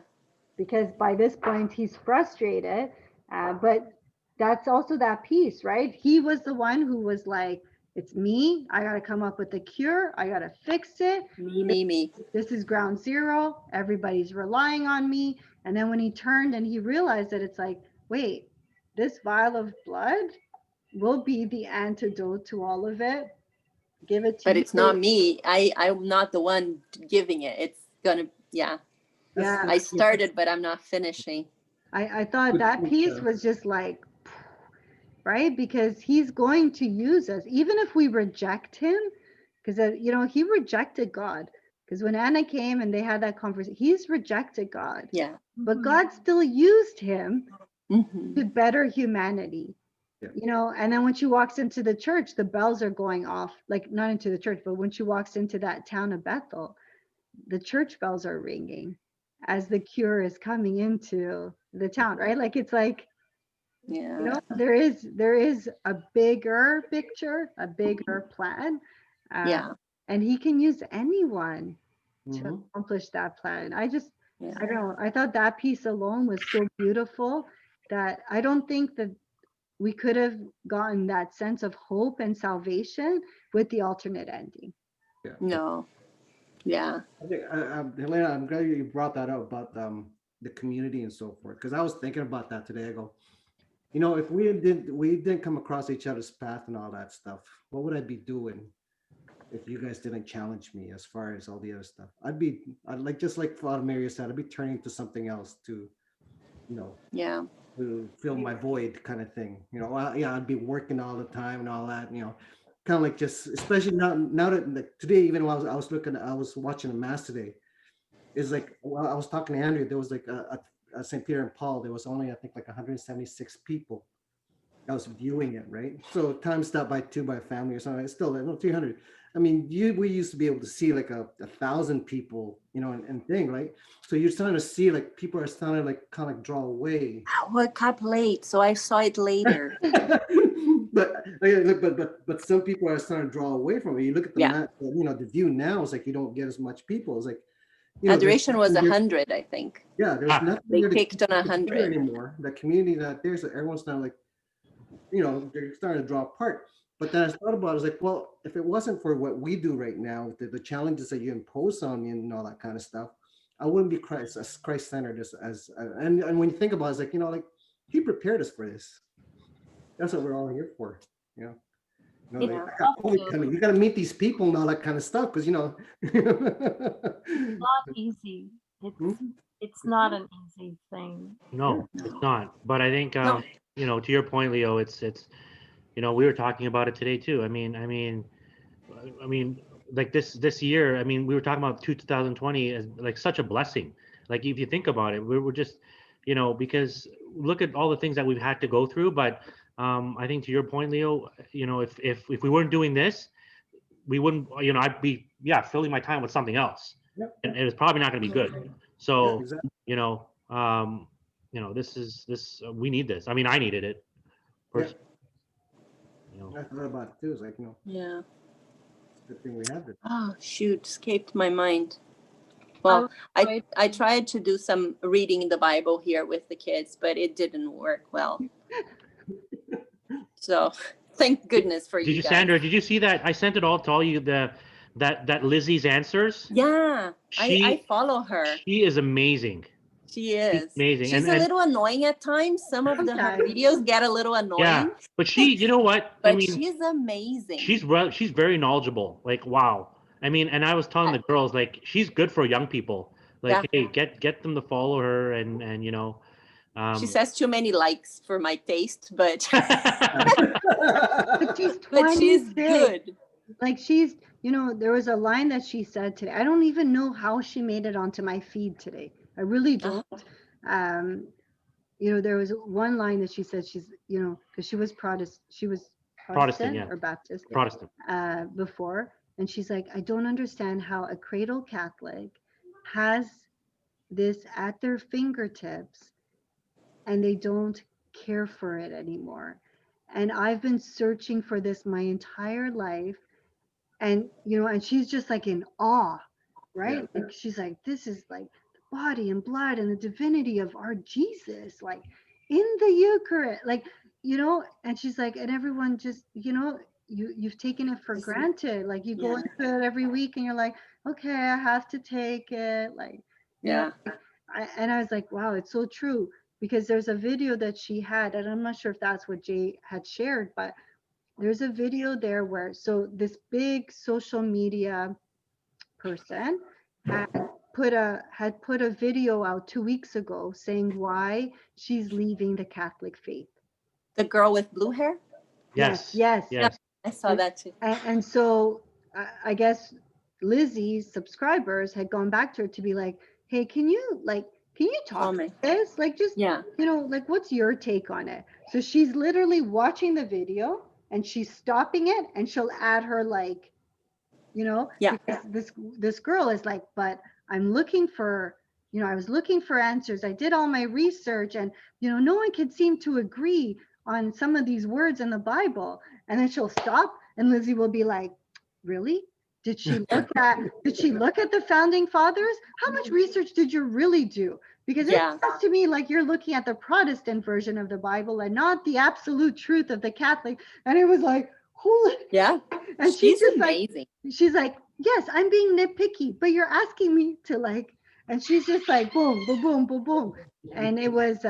Because by this point he's frustrated. But that's also that piece, right? He was the one who was like, it's me, I got to come up with a cure, I got to fix it, Me. this is ground zero, everybody's relying on me. And then when he turned and he realized that, it's like, wait, this vial of blood will be the antidote to all of it. Give it to But you. it's not me. I'm not the one giving it. It's gonna, yeah. Yeah, I started, but I'm not finishing. I thought Good that piece picture. was just like, right? Because he's going to use us, even if we reject him, because, he rejected God. Because when Anna came and they had that conversation, he's rejected God. Yeah. But God still used him Mm-hmm. to better humanity. Yeah. And then when she walks into the church, the bells are going off, like not into the church, but when she walks into that town of Bethel, the church bells are ringing as the cure is coming into the town, right? Like, it's like, Yeah. there is a bigger picture, a bigger plan, Yeah. and he can use anyone to Mhm. accomplish that plan. I Yeah. don't know, I thought that piece alone was so beautiful that I don't think that we could have gotten that sense of hope and salvation with the alternate ending. Yeah. No. Yeah. I think, Helena, I'm glad you brought that up about the community and so forth, because I was thinking about that today. I go, if we didn't come across each other's path and all that stuff, what would I be doing if you guys didn't challenge me as far as all the other stuff? I'd like, just like Father Mary said, I'd be turning to something else to, Yeah. to fill my void kind of thing. You know, yeah, I'd be working all the time and all that, you know, kind of like just, especially now that like, today, even while I was watching a mass today, is like, well, I was talking to Andrew, there was like a St. Peter and Paul, there was only, I think like 176 people that was viewing it, right? So times that by two by family or something, it's still like, no, 300. I mean, we used to be able to see like a 1,000 people, you know, and thing, right? So you're starting to see like people are starting to like kind of like draw away. I woke up late, so I saw it later. but some people are starting to draw away from it. You look at the Yeah. you know, the view now is like you don't get as much people. It's like, you know, Adoration was 100, I think. yeah, there's nothing They there to picked keep on it together 100. anymore. The community not there, so everyone's not like, you know, they're starting to draw apart. But then I thought about it, I was like, well, if it wasn't for what we do right now, the challenges that you impose on me and all that kind of stuff, I wouldn't be Christ-centered and when you think about it, it's like, you know, like he prepared us for this. That's what we're all here for, you know. You know, like, It's I got tough COVID coming. You got to meet these people and all that kind of stuff, because you know. not easy. It's not an easy thing. No, it's not. But I think No. you know, to your point, Leo, it's you know, we were talking about it today too. I mean, like this year, I mean, we were talking about 2020 as like such a blessing. Like if you think about it, we're just, you know, because look at all the things that we've had to go through. But I think to your point, Leo, you know, if we weren't doing this, we wouldn't, you know, I'd be filling my time with something else, Yep. and it was probably not going to be good. Yeah, So exactly. you know, this we need this. I mean, I needed it. Yeah. You know. I thought about it too. It's like, you know, Yeah. it's a good thing we have it. Oh, shoot, escaped my mind. Well, I tried to do some reading in the Bible here with the kids, but it didn't work well. So thank goodness for Did you you, guys. Sandra? Did you see that? I sent it all to all you. That Lizzie's answers. Yeah, I follow her. She is amazing. She is amazing. She's a little annoying at times. Some of her videos get a little annoying. Yeah, but she, you know what? But I mean, she's amazing. She's very knowledgeable. Like, wow. I mean, and I was telling the girls, like, she's good for young people. Like, hey, get them to follow her, and you know. She says too many likes for my taste, but but she's 26. But she's good. Like she's, you know, there was a line that she said today. I don't even know how she made it onto my feed today. I really don't. You know, there was one line that she said, she's, you know, because she was Protestant, yeah. or Baptist, Protestant, before, and she's like, I don't understand how a cradle Catholic has this at their fingertips and they don't care for it anymore. And I've been searching for this my entire life. And, you know, and she's just like in awe, right? Yeah. Like she's like, this is like the body and blood and the divinity of our Jesus, like in the Eucharist, like, you know, and she's like, and everyone just, you know, you've taken it for granted. Like you go into it every week and you're like, okay, I have to take it. Like, you know, and I was like, wow, it's so true. Because there's a video that she had, and I'm not sure if that's what Jay had shared, but there's a video there where, so this big social media person had put a video out 2 weeks ago saying why she's leaving the Catholic faith. The girl with blue hair? Yes. I saw that too. And so I guess Lizzie's subscribers had gone back to her to be like, hey, can you talk about this? Like, just, you know, like, what's your take on it? So she's literally watching the video and she's stopping it and she'll add her, like, you know, because this girl is like, but I'm looking for, you know, I was looking for answers. I did all my research and, you know, no one could seem to agree on some of these words in the Bible. And then she'll stop and Lizzie will be like, really? Did she look at the founding fathers? How much research did you really do? Because it sounds to me like you're looking at the Protestant version of the Bible and not the absolute truth of the Catholic. And it was like, holy. Yeah. And she's just amazing. Like, she's like, yes, I'm being nitpicky, but you're asking me to, like, and she's just like, boom, boom, boom, boom, boom. And it was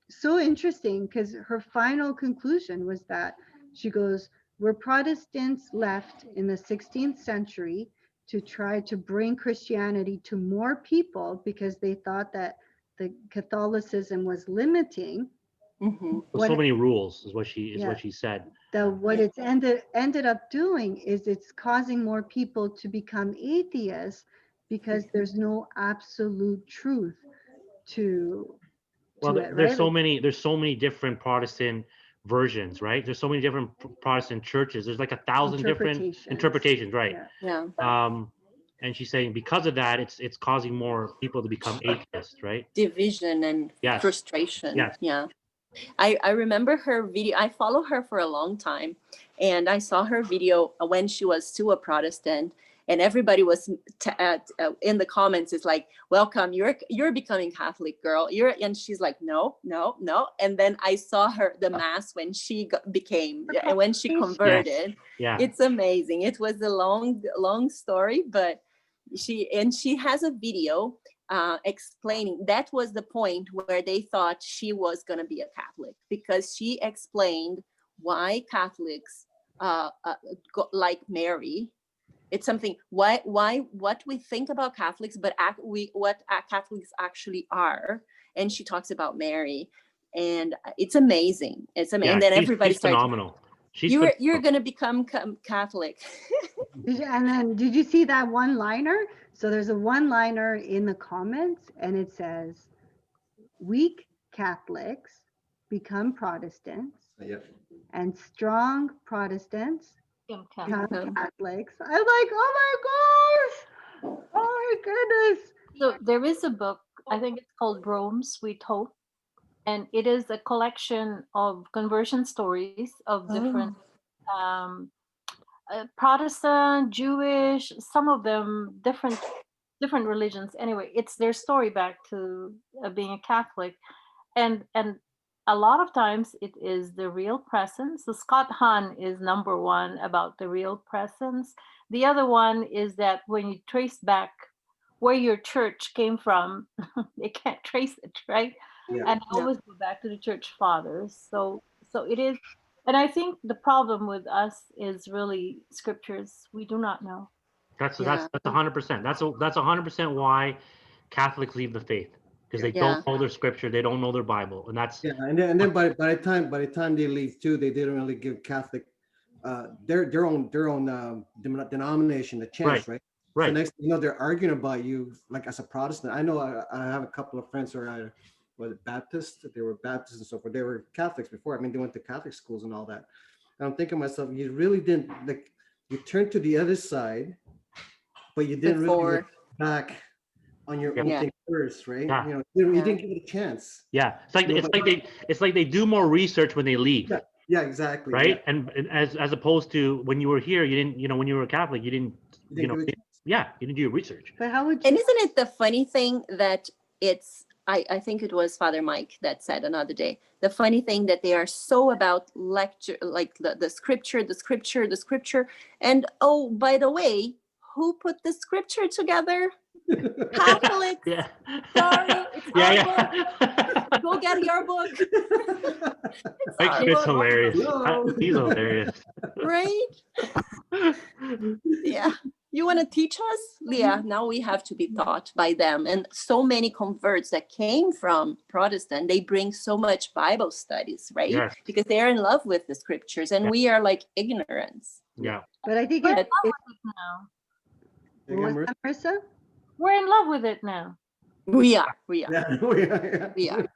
so interesting because her final conclusion was that she goes, where Protestants left in the 16th century to try to bring Christianity to more people because they thought that the Catholicism was limiting Mhm. There's so What- many rules, is what Yeah. she said. what it's ended up doing is it's causing more people to become atheists because there's no absolute truth to Well, it, right? Like, there's so many different Protestant versions, right? There's so many different Protestant churches. There's like 1,000 different interpretations, right? Yeah. Yeah. And she's saying because of that, it's causing more people to become atheists, right? Division and Yes. frustration. Yes. Yeah. I remember her video. I follow her for a long time, and I saw her video when she was still a Protestant, and everybody was in the comments is like, "Welcome, you're becoming Catholic, girl." And she's like, "No, no, no." And then I saw her the mass when she when she converted. Yeah. It's amazing. It was a long story, but she has a video explaining that was the point where they thought she was going to be a Catholic, because she explained why Catholics like Mary. It's something what we think about Catholics, but what Catholics actually are. And she talks about Mary, and it's amazing. It's amazing. Yeah, And then everybody she's started. phenomenal. You're gonna become Catholic. And then did you see that one liner? So there's a one liner in the comments, and it says, "Weak Catholics become Protestants, Yeah. and strong Protestants Okay. become Catholics." I'm like, oh my gosh, oh my goodness. So there is a book, I think it's called Rome, Sweet Hope. And it is a collection of conversion stories of different um, Protestant, Jewish, some of them different religions. Anyway, it's their story back to being a Catholic, and a lot of times it is the real presence. So Scott Hahn is number one about the real presence. The other one is that when you trace back where your church came from, they can't trace it, right? Yeah. And always go back to the church fathers. So it is. And I think the problem with us is really scriptures we do not know. That's 100%. That's 100% why Catholics leave the faith, because they don't know their scripture, they don't know their Bible, and that's And then by the time they leave too, they didn't really give Catholic their own denomination a chance, right? right. So next, they're arguing about you like as a Protestant. I know I have a couple of friends who are Baptist. They were Baptists and so forth. They were Catholics before. I mean, they went to Catholic schools and all that. And I'm thinking to myself, you really didn't like. You turned to the other side, but you didn't really look back on your own thing first, right? Yeah. You didn't give it a chance. Yeah, it's like they do more research when they leave. Yeah, exactly. Right, yeah. and as opposed to when you were here, you didn't. When you were a Catholic, you didn't. You didn't do your research. But how would you? And isn't it the funny thing that it's? I think it was Father Mike that said another day. The funny thing that they are so about lecture, like the scripture, and oh, by the way, who put the scripture together? Catholics. Yeah. Sorry, it's our book. Go get your book. It's hilarious. He's hilarious. Right? Yeah. You want to teach us? Yeah, now we have to be taught by them. And so many converts that came from Protestant, they bring so much Bible studies, right? Yes. Because they're in love with the scriptures, and we are like ignorance. Yeah. But I think We're in it, love with it now. what was that, Marissa? We're in love with it now. We are. Yeah. We are.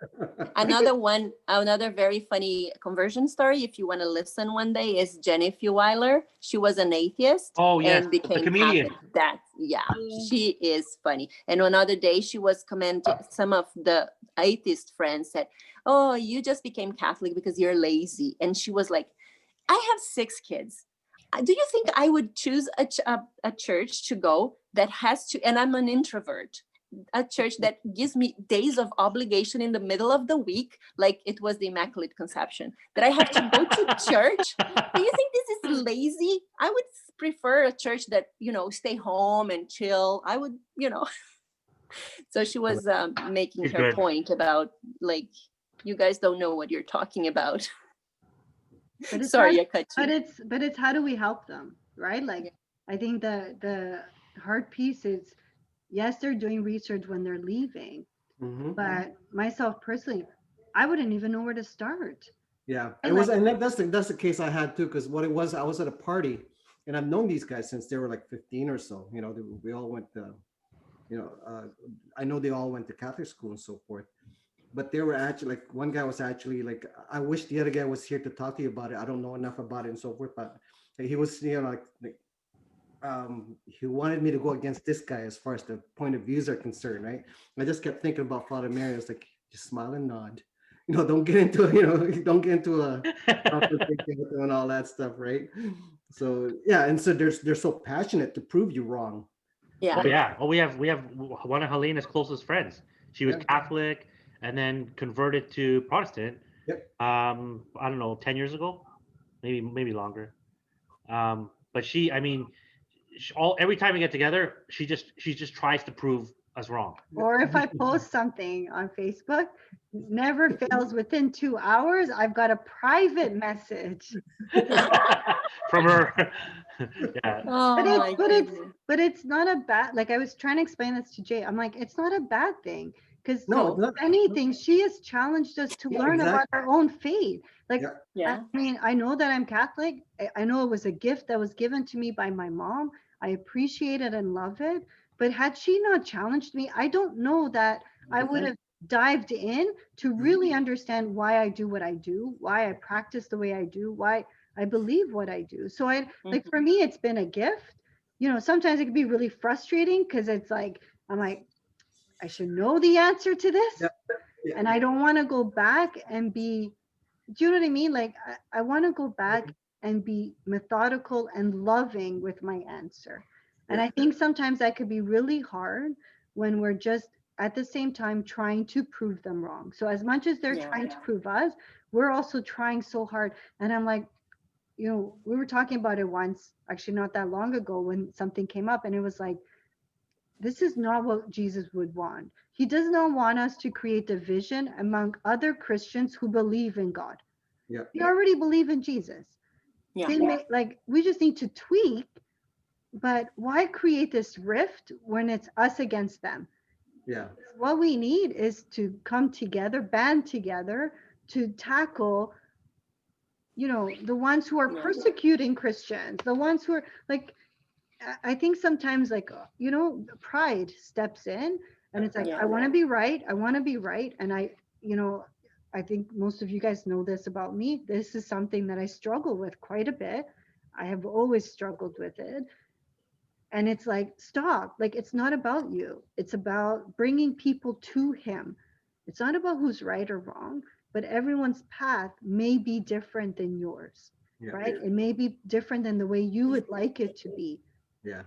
Another very funny conversion story, if you want to listen one day, is Jenny Feweiler. She was an atheist. Oh, yes, and became the comedian. Catholic. She is funny. And another day she was commenting, some of the atheist friends said, "Oh, you just became Catholic because you're lazy." And she was like, "I have 6 kids. Do you think I would choose a church to go that has to, and I'm an introvert, a church that gives me days of obligation in the middle of the week, like it was the Immaculate Conception, that I have to go to church? Do you think this is lazy? I would prefer a church that, stay home and chill. I would, So she was making her point about, like, you guys don't know what you're talking about. Sorry, I cut you. But it's how do we help them, right? Like, I think the hard piece is, yes, they're doing research when they're leaving, but myself personally, I wouldn't even know where to start. Yeah, I it was, like- and that's the case I had too. Because what it was, I was at a party, and I've known these guys since they were like 15 or so. You know, we all went to, you know, I know they all went to Catholic school and so forth. But they were actually like, one guy was actually like, I wish the other guy was here to talk to you about it. I don't know enough about it and so forth. But he was, you know, like he wanted me to go against this guy as far as the point of views are concerned, right? I just kept thinking about Father Mary. I was like, just smile and nod. You know, don't get into, you know, don't get into a confrontation with them and all that stuff, right? So yeah, and so they're so passionate to prove you wrong. Yeah. Oh yeah. Oh, we have one of Helena's closest friends. She was Yeah. Catholic and then converted to Protestant. Yep. I don't know, 10 years ago, maybe longer. But she, I mean, every time we get together, she just tries to prove us wrong. Or if I post something on Facebook, never fails within 2 hours, I've got a private message. From her. Yeah. Oh But my it's goodness. but it's not a bad, like I was trying to explain this to Jay. I'm like, it's not a bad thing. Because No, it's not. anything, she has challenged us to Yeah, learn about exactly. our own faith. Like, Yeah. Yeah. I mean, I know that I'm Catholic. I know it was a gift that was given to me by my mom. I appreciate it and love it. But had she not challenged me, I don't know that I would have dived in to really understand why I do what I do, why I practice the way I do, why I believe what I do. So like for me, it's been a gift. You know, sometimes it can be really frustrating because it's like, I'm like, I should know the answer to this. Yeah. Yeah. And I don't want to go back and be, do you know what I mean? Like, I want to go back and be methodical and loving with my answer. And I think sometimes that could be really hard when we're just at the same time trying to prove them wrong. So as much as they're Yeah. trying to prove us, we're also trying so hard. And I'm like, you know, we were talking about it once, actually not that long ago, when something came up and it was like, this is not what Jesus would want. He does not want us to create division among other Christians who believe in God. Yeah. We already believe in Jesus. Yeah. They may, like, we just need to tweak, but why create this rift when it's us against them? Yeah. What we need is to come together, band together to tackle, you know, the ones who are Yeah. persecuting Christians, the ones who are like, I think sometimes, like, you know, pride steps in and it's like, Yeah. I want to be right. I want to be right. And I, you know, I think most of you guys know this about me. This is something that I struggle with quite a bit. I have always struggled with it. And it's like, stop. Like, it's not about you. It's about bringing people to him. It's not about who's right or wrong, but everyone's path may be different than yours, Yeah. right? It may be different than the way you would like it to be. Yeah.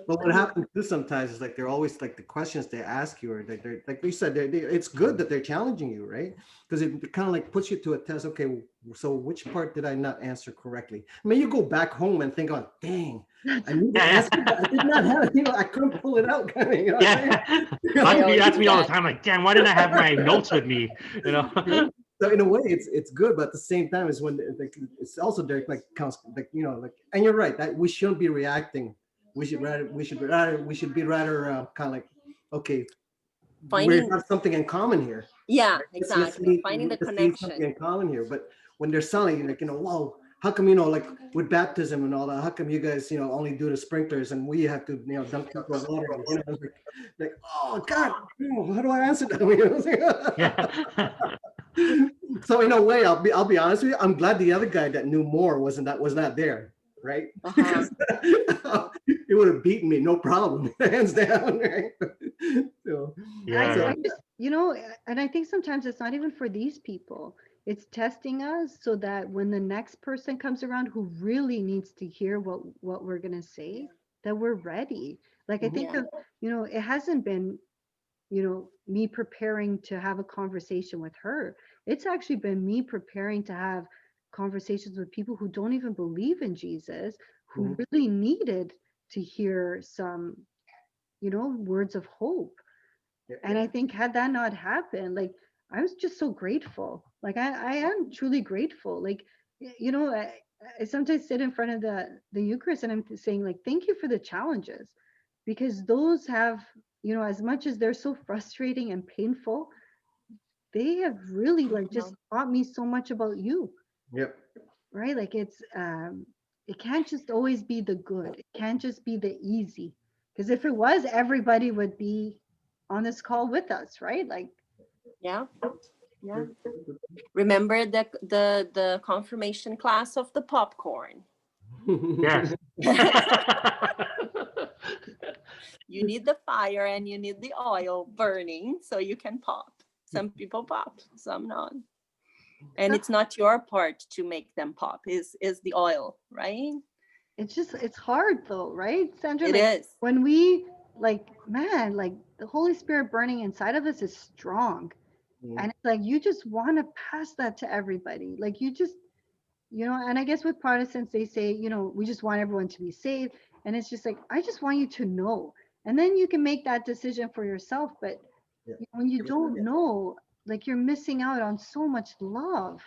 But what happens too sometimes is like they're always like the questions they ask you, or they're like we said, it's good that they're challenging you, right? Because it kind of like puts you to a test. Okay, so which part did I not answer correctly? I mean, you go back home and think, oh, dang, I knew the answer, but I did not have it. You know, I couldn't pull it out. Kind of, you know what I'm saying? Yeah. That's me all the time. Like, damn, why didn't I have my notes with me? You know. So in a way, it's good, but at the same time, it's when like it's also there like like, you know, like, and you're right that we shouldn't be reacting. We should be rather kind of like, okay, we Finding, have something in common here. yeah, Let's exactly. see- Finding the let's see something connection. in common here. But when they're selling, like, you know, whoa, how come, you know, like with baptism and all that, how come you guys, you know, only do the sprinklers and we have to, you know, dunk people in water? You know, it's like, oh God, how do I answer that? You know what I'm saying? Yeah. So in a way, I'll be honest with you. I'm glad the other guy that knew more was not there, right? Uh-huh. He would have beaten me, no problem, hands down, right? So, Yeah. I just, you know, and I think sometimes it's not even for these people. It's testing us so that when the next person comes around who really needs to hear what we're gonna say, that we're ready. Like, I think Yeah. of, you know, it hasn't been, you know, me preparing to have a conversation with her. It's actually been me preparing to have conversations with people who don't even believe in Jesus, who really needed to hear some, you know, words of hope. And I think had that not happened, like, I was just so grateful. Like, I am truly grateful. Like, you know, I sometimes sit in front of the Eucharist and I'm saying, like, thank you for the challenges, because those have, you know, as much as they're so frustrating and painful, they have really like No. just taught me so much about you, Yep. right? Like it can't just always be the good. It can't just be the easy. Because if it was, everybody would be on this call with us, right? Like, Yeah. Yeah. Remember the confirmation class of the popcorn. Yes. You need the fire and you need the oil burning so you can pop. Some people pop, some not. And it's not your part to make them pop, is the oil, right? it's hard though, right, Sandra? It Like is. when we like, man, like the Holy Spirit burning inside of us is strong. And it's like you just want to pass that to everybody. Like you just, and I guess with Protestants, they say, we just want everyone to be saved. And it's just like, I just want you to know. And then you can make that decision for yourself. But Yeah. when you don't know, like you're missing out on so much love.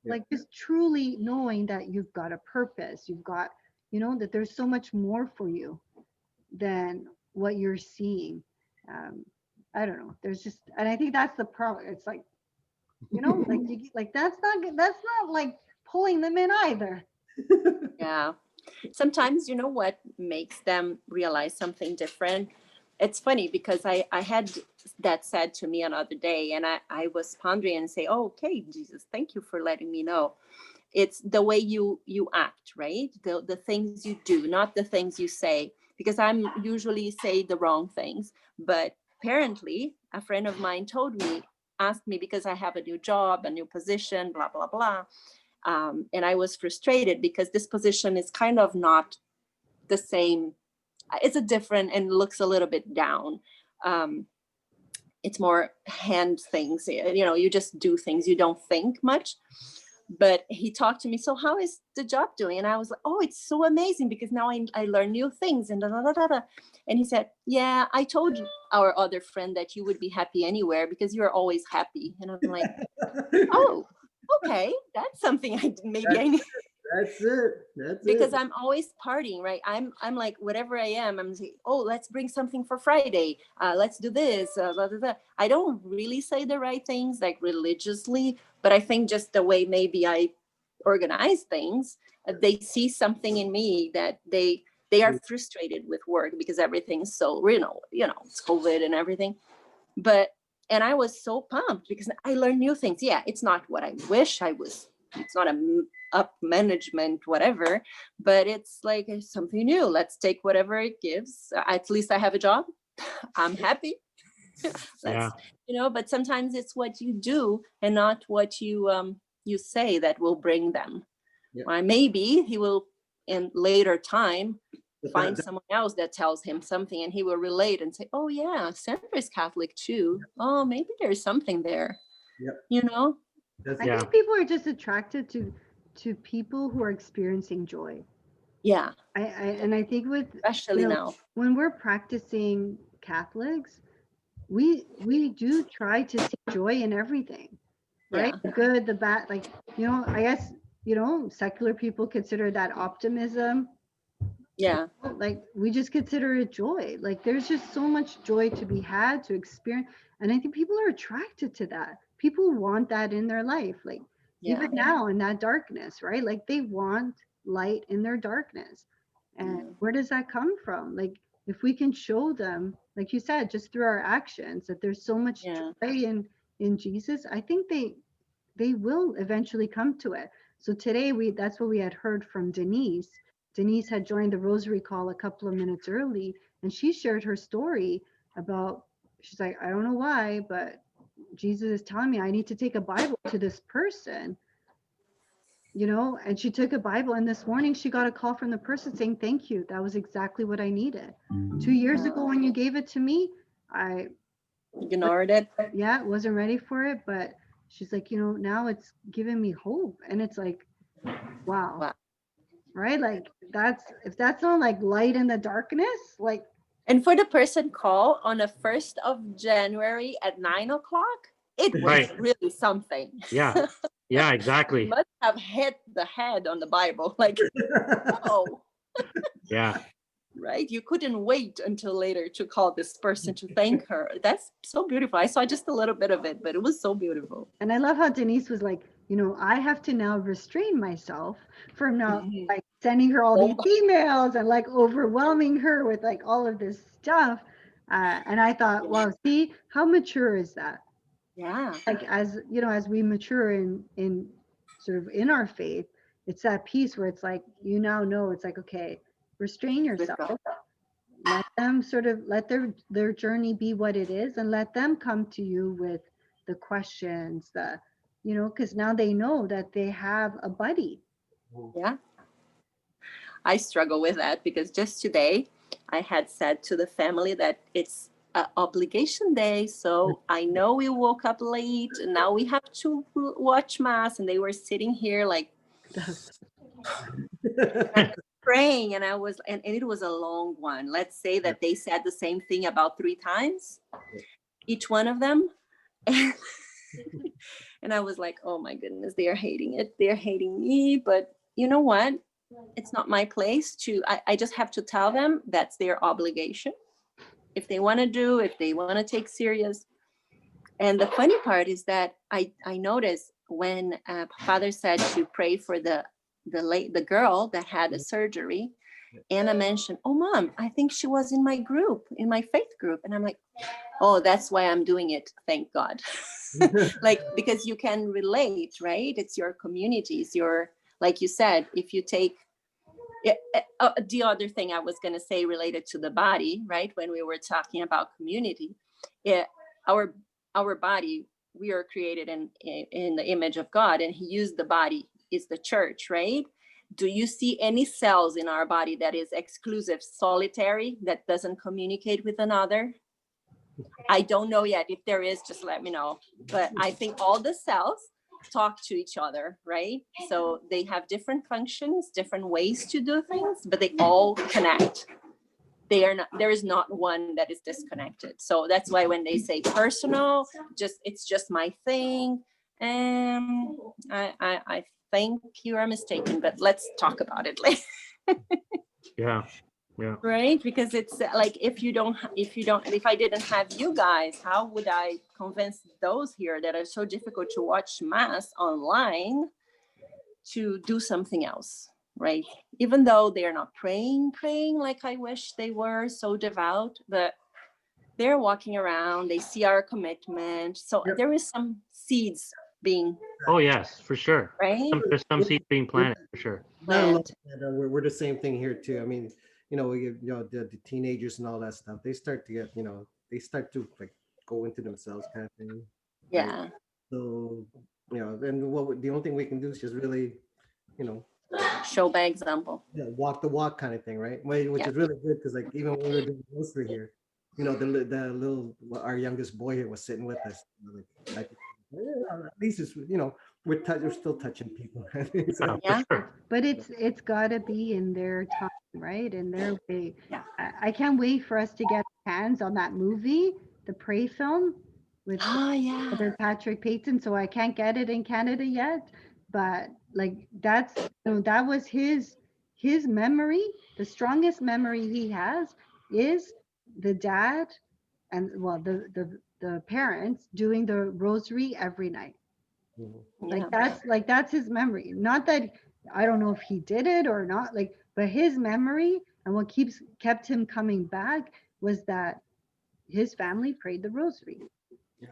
Yeah. Like just truly knowing that you've got a purpose, you've got, that there's so much more for you than what you're seeing. I don't know. There's just, and I think that's the problem. It's like, like like that's not like pulling them in either. Yeah. Sometimes, what makes them realize something different? It's funny because I had that said to me another day, and I was pondering and say, oh, okay, Jesus, thank you for letting me know. It's the way you act, right? The things you do, not the things you say, because I'm usually say the wrong things. But apparently a friend of mine asked me because I have a new job, a new position, blah, blah, blah. And I was frustrated because this position is kind of not the same. It's a different and looks a little bit down. It's more hand things, you just do things, you don't think much. But he talked to me, so how is the job doing? And I was like, oh, it's so amazing because now I learn new things and da, da, da, da, da. And he said, yeah, I told our other friend that you would be happy anywhere because you're always happy. And I'm like, oh, okay, that's something I need. That's it. Because I'm always partying, right? I'm like, whatever I am, I'm saying, oh, let's bring something for Friday. Let's do this. Blah, blah, blah. I don't really say the right things like religiously, but I think just the way maybe I organize things, they see something in me that they are frustrated with work because everything's so, it's COVID and everything. And I was so pumped because I learned new things. Yeah, it's not what I wish I was. It's not a up management, whatever, but it's like something new. Let's take whatever it gives. At least I have a job. I'm happy. Yeah. But sometimes it's what you do and not what you say that will bring them. Yeah. Maybe he will in later time find someone else that tells him something and he will relate and say, oh yeah, Sandra is Catholic too. Oh, maybe there's something there. Yep. I think people are just attracted to people who are experiencing joy. Yeah. And I think with especially now when we're practicing Catholics, we do try to see joy in everything, right? Yeah. The good, the bad, like, I guess, secular people consider that optimism. Yeah. Like we just consider it joy. Like there's just so much joy to be had, to experience. And I think people are attracted to that. People want that in their life. Like even now in that darkness, right? Like they want light in their darkness. And where does that come from? Like if we can show them, like you said, just through our actions, that there's so much joy in Jesus, I think they will eventually come to it. So today that's what we had heard from Denise. Denise had joined the rosary call a couple of minutes early, and she shared her story about, she's like, I don't know why, but Jesus is telling me I need to take a Bible to this person, and she took a Bible, and this morning she got a call from the person saying, thank you. That was exactly what I needed. 2 years ago when you gave it to me, I ignored it. Yeah, wasn't ready for it, but she's like, now it's giving me hope. And it's like, wow. Right? Like if that's not like light in the darkness, like. And for the person call on the 1st of January at 9:00, it was really something. Yeah. Yeah, exactly. You must have hit the head on the Bible. Like, oh. Yeah. right? You couldn't wait until later to call this person to thank her. That's so beautiful. I saw just a little bit of it, but it was so beautiful. And I love how Denise was like, you know, I have to now restrain myself from not Mhm. like sending her all Oh these emails and like overwhelming her with like all of this stuff. And I thought, wow, see, how mature is that? Yeah. Like, as you know, as we mature in sort of in our faith, it's that piece where it's like, you now know, it's like, okay, restrain With yourself. God. Let them sort of let their journey be what it is, and let them come to you with the questions, the, you know, because now they know that they have a buddy. Yeah. I struggle with that because just today I had said to the family that it's an obligation day. So I know we woke up late and now we have to watch mass, and they were sitting here like praying, and I was, and it was a long one. Let's say that they said the same thing about 3 times, each one of them. And I was like, oh my goodness, they are hating it. They're hating me. But you know what? It's not my place to, I just have to tell them that's their obligation. If they want to do, if they want to take serious. And the funny part is that I noticed when Father said to pray for the girl that had a surgery, Anna mentioned, oh mom, I think she was in my group, in my faith group. And I'm like, oh, that's why I'm doing it. Thank God. Like, because you can relate, right? It's your community. It's your, like you said, if you take the other thing I was going to say related to the body, right? When we were talking about community, our body, we are created in the image of God, and he used the body is the church, right? Do you see any cells in our body that is exclusive, solitary, that doesn't communicate with another? I don't know yet. If there is, just let me know. But I think all the cells talk to each other, right? So they have different functions, different ways to do things, but they all connect. They are not, there is not one that is disconnected. So that's why when they say personal, it's just my thing. I think you are mistaken, but let's talk about it later. Yeah. Yeah. Right? Because it's like, if I didn't have you guys, how would I convince those here that are so difficult to watch mass online to do something else, right? Even though they are not praying like I wish they were, so devout, but they're walking around, they see our commitment. So there is some seeds being, Oh yes, for sure. right? There's some seeds being planted for sure. Not alone, Plant. we're the same thing here too. I mean, the teenagers and all that stuff, they start to get, they start to like go into themselves kind of thing. Yeah. So, then the only thing we can do is just really, Show by example. walk the walk kind of thing, right? Which is really good because like even when we were doing rosary here, the little our youngest boy here was sitting with us. Like at least it's we're still touching people. So, For sure. But it's got to be in their time, right? In their way. Yeah. I can't wait for us to get hands on that movie, the Pray film with Yeah. Brother Patrick Payton. So I can't get it in Canada yet, but like that was his memory. The strongest memory he has is the dad and well the parents doing the rosary every night. That's his memory. Not that I don't know if he did it or not, but his memory and what kept him coming back was that his family prayed the rosary.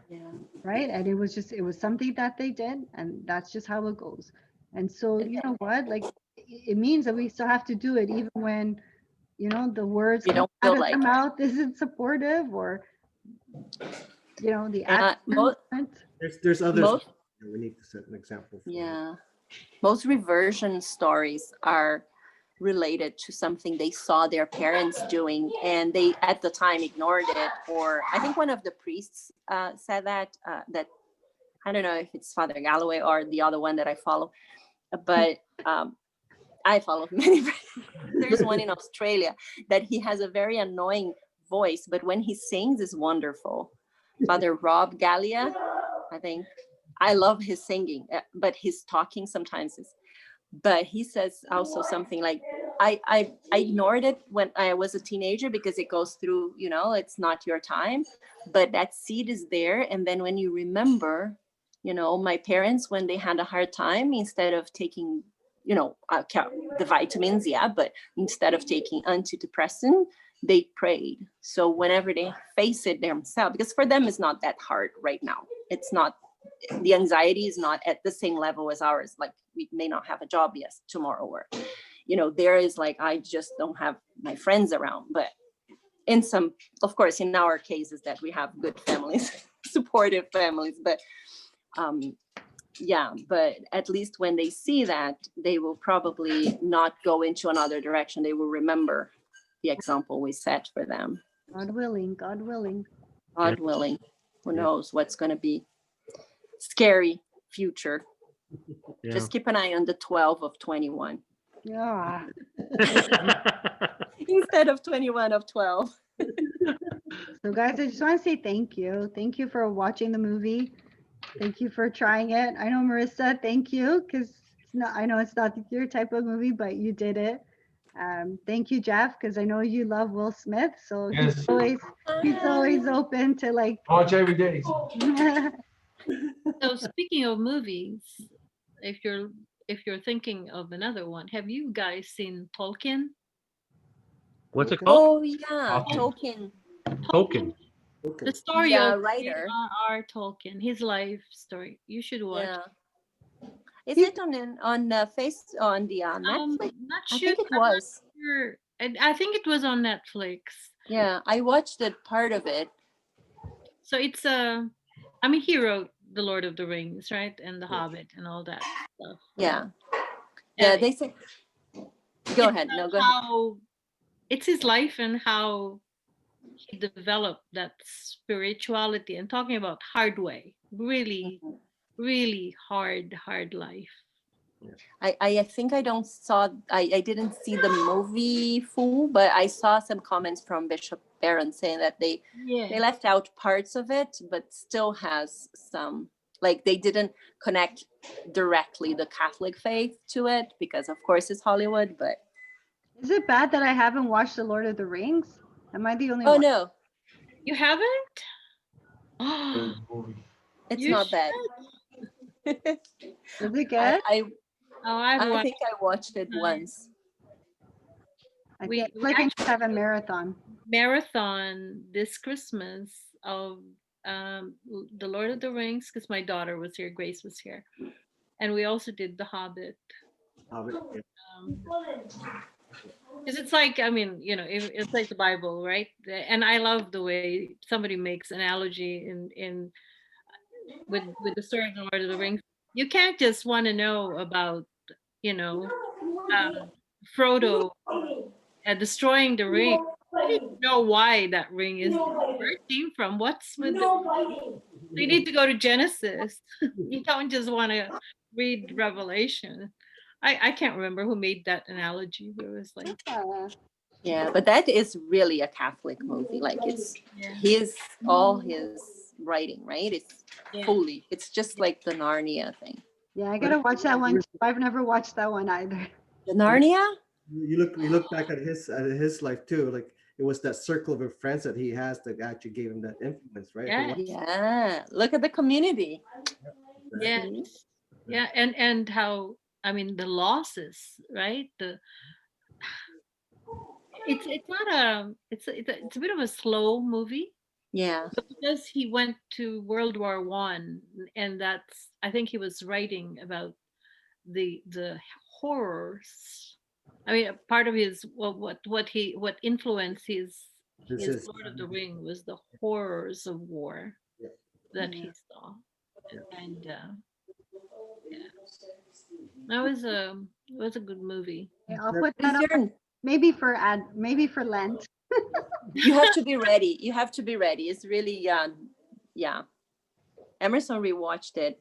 Yeah. Right. And it was something that they did, and that's just how it goes. And so, you know what, like it means that we still have to do it even when, the words You don't out feel of like the mouth isn't supportive, or the action. there's others that we need to set an example for. Yeah. Most reversion stories are related to something they saw their parents doing and they at the time ignored it. Or I think one of the priests said that I don't know if it's Father Galloway or the other one that I follow, but I follow many. There's one in Australia that he has a very annoying voice, but when he sings is wonderful. Father Rob Gallia, I think. I love his singing, but his talking sometimes is. But he says also something like, I ignored it when I was a teenager because it goes through, it's not your time, but that seed is there. And then when you remember, my parents, when they had a hard time, instead of taking, the vitamins, but instead of taking antidepressant, they prayed. So whenever they face it themselves, because for them it's not that hard right now. It's not, the anxiety is not at the same level as ours. Like we may not have a job tomorrow, or there is like, I just don't have my friends around. But in some, of course, in our cases that we have good families, supportive families, but but at least when they see that, they will probably not go into another direction. They will remember the example we set for them. God willing, God willing. God willing. Who knows what's going to be. Scary future. Yeah. Just keep an eye on the 12 of 21. Yeah. Instead of 21 of 12. So guys, I just want to say thank you. Thank you for watching the movie. Thank you for trying it. I know, Marissa, thank you, because I know it's not your type of movie, but you did it. Thank you, Jeff, because I know you love Will Smith, so Yes. he's always open to like. Watch every day. So speaking of movies, if you're thinking of another one, have you guys seen Tolkien? What's it called? Oh yeah, Tolkien. Tolkien. The story Yeah, of writer. J.R.R. Tolkien, his life story. You should watch. Yeah. Is it on the Netflix? Not I sure. think it was. Sure. I think it was on Netflix. Yeah, I watched it, part of it. So it's he wrote The Lord of the Rings, right? And The Hobbit and all that stuff. Yeah. Yeah, they say. Go ahead. No, go ahead. How it's his life and how he developed that spirituality, and talking about hard way, really, really hard life. I think I didn't see the movie full, but I saw some comments from Bishop Barron saying that they left out parts of it, but still has some, like they didn't connect directly the Catholic faith to it because of course it's Hollywood. But Is it bad that I haven't watched The Lord of the Rings? Am I the only oh one? no, You haven't? it's You not bad. Is it good? I think I watched it once. We like I need to have a marathon this Christmas of The Lord of the Rings, because my daughter was here, Grace was here, and we also did The Hobbit. Because it's like, it's like the Bible, right? And I love the way somebody makes analogy in with the story of The Lord of the Rings. You can't just want to know about, Frodo destroying the ring. You need to know why that ring is, where it came from, what's with the. You need to go to Genesis. You don't just want to read Revelation. I can't remember who made that analogy. It was like, yeah, but that is really a Catholic movie. Like it's all his writing, right? It's fully. It's just like the Narnia thing. Yeah, I gotta watch that one too. I've never watched that one either. The Narnia? You look back at his life too. Like it was that circle of friends that he has that actually gave him that influence, right? Yeah. Look at the community. Yeah. Yeah, and how the losses, right? It's a bit of a slow movie. Yeah. But because he went to World War I, and I think he was writing about the horrors. Part of his what influenced his Lord of the Ring was the horrors of war that he saw, and that was a good movie. Yeah, I'll put that up maybe for Lent. You have to be ready. It's really yeah. Emerson rewatched it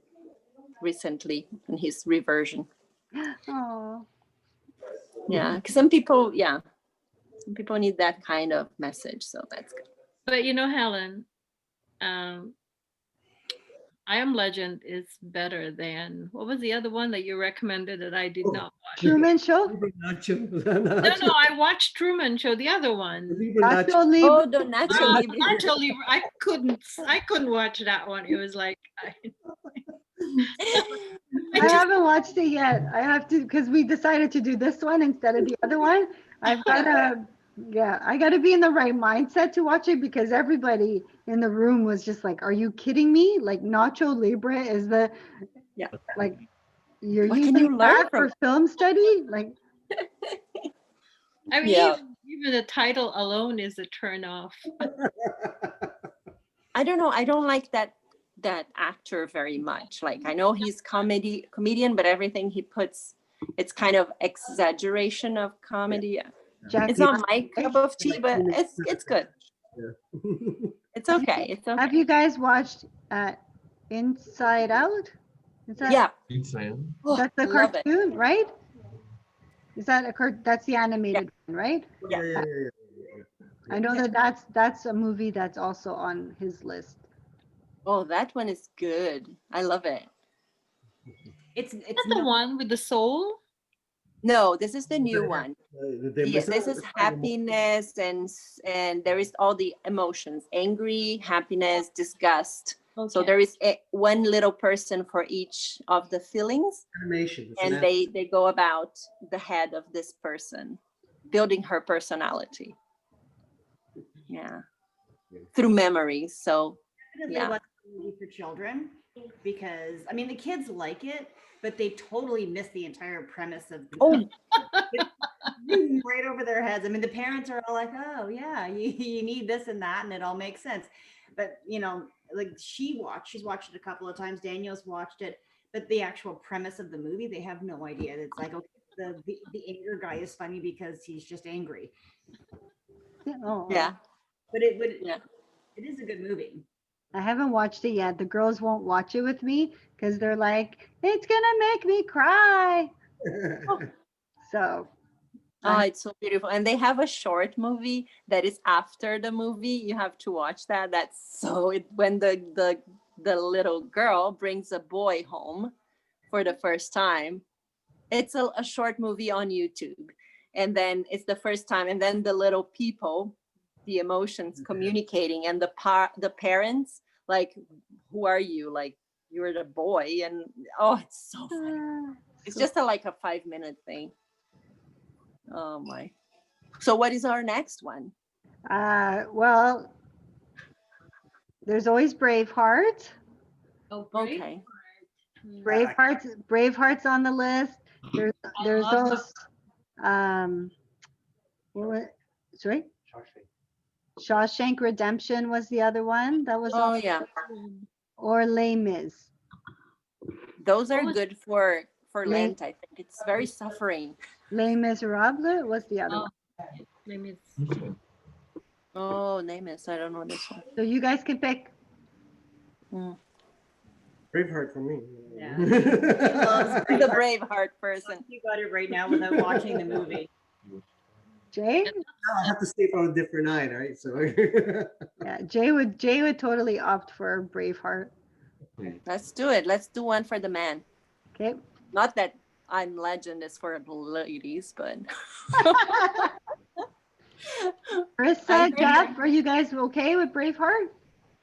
recently in his reversion. Oh. Yeah, because some people need that kind of message, so that's good. But Helen, I Am Legend is better than, what was the other one that you recommended that I did Oh. not watch? Truman Show. Nacho. No, I watched Truman Show, the other one. Nacho Libre. Oh, the Nacho Libre. Actually, I couldn't watch that one. It was like, I haven't watched it yet. I have to, because we decided to do this one instead of the other one. I've got to, yeah, I got to be in the right mindset to watch it because everybody in the room was just like, are you kidding me? Like Nacho Libre is the, Yeah. like, you're What can using you learn that from for film study? Like, I mean, Yeah. even the title alone is a turn off. I don't know. I don't like that actor very much. Like I know he's comedian, but everything he puts, it's kind of exaggeration of comedy. Jack, It's not my cup of tea, but it's good. It's okay. It's okay. have you guys watched Inside Out? Is that, Yeah. Oh, that's the I love it. cartoon, right? Is that that's the animated one, right? Yeah. I know that's a movie that's also on his list. Oh, that one is good. I love it. It's That's the one with the soul. No, this is the new one. They Yes, this is happiness and there is all the emotions: angry, happiness, disgust. So Okay. there is one little person for each of the feelings, animation. It's and an they go about the head of this person, building her personality. Yeah, through memories. So definitely yeah. watch a movie for children because I mean the kids like it, but they totally miss the entire premise of the Oh, it's right over their heads. I mean, the parents are all like, "Oh yeah, you need this and that," and it all makes sense. But you know, like she's watched it a couple of times. Daniel's watched it, but the actual premise of the movie, they have no idea. It's like, okay, the anger guy is funny because he's just angry, Oh, yeah, but it would yeah. it is a good movie. I haven't watched it yet. The girls won't watch it with me because they're like, it's gonna make me cry. So Oh, it's so beautiful. And they have a short movie that is after the movie. You have to watch that. That's so when the little girl brings a boy home for the first time. It's a short movie on YouTube. And then it's the first time. And then the little people, the emotions communicating, and the parents, like, who are you? Like, you're the boy. And oh, it's so funny. It's just like a 5-minute thing. Oh my. So what is our next one? well, there's always Braveheart. Oh, Okay. Braveheart's on the list. There's love those sorry? Shawshank Redemption was the other one that was Oh on, yeah. or Les Mis. Those are What was- good for Les- Lent, I think. It's very suffering. Les Miserables was the other Oh. one. Let me Oh, name is. I don't know this one. So you guys can pick. Braveheart for me. Yeah. The Braveheart person. You got it right now without watching the movie. Jay? I have to sleep on a different night, right? So Yeah, Jay would totally opt for Braveheart. Let's do it. Let's do one for the man. Okay. Not that I'm Legend is for the ladies, but Marissa, Jeff, are you guys okay with Braveheart?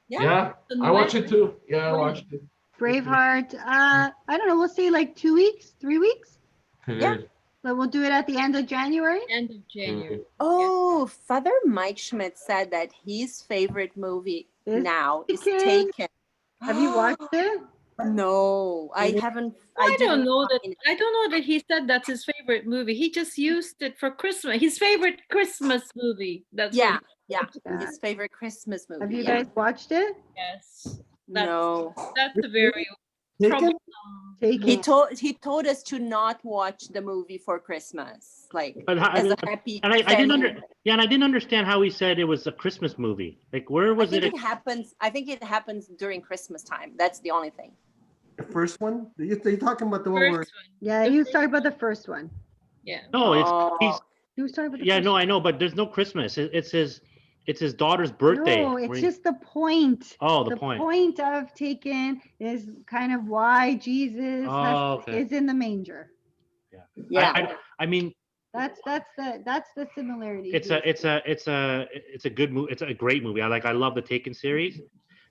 Yeah, I watched it too. Yeah, I watched it. Braveheart, I don't know, we'll see like 2 weeks, 3 weeks. Yeah. So we'll do it at the end of January. end of January. oh, Father Mike Schmidt said that his favorite movie Is now is Taken. Taken. Have you watched it? No, I haven't. I don't didn't know that. find it. I don't know that he said that's his favorite movie. He just used it for Christmas. His favorite Christmas movie. That's Yeah, what yeah, Yeah. his favorite Christmas movie. Have you yeah. guys watched it? yes. That's, No, that's a very Taken? troublesome. Taken. he told us to not watch the movie for Christmas, like But as a happy. and I didn't family. and I didn't understand how he said it was a Christmas movie. Like, where I was think it? it happens. I think it happens during Christmas time. That's the only thing. The first one? You're talking about the one where First one. Yeah, he was talking about the first one. Yeah. No, Oh. he's He was talking about the yeah, first no, one. I know, but there's no Christmas. It's his It's his daughter's birthday. No, where it's he- just the point. Oh, the The point. point of Taken is kind of why Jesus Oh, okay. is in the manger. Yeah. I mean, That's the similarity. it's here. a good movie. It's a great movie. I love the Taken series,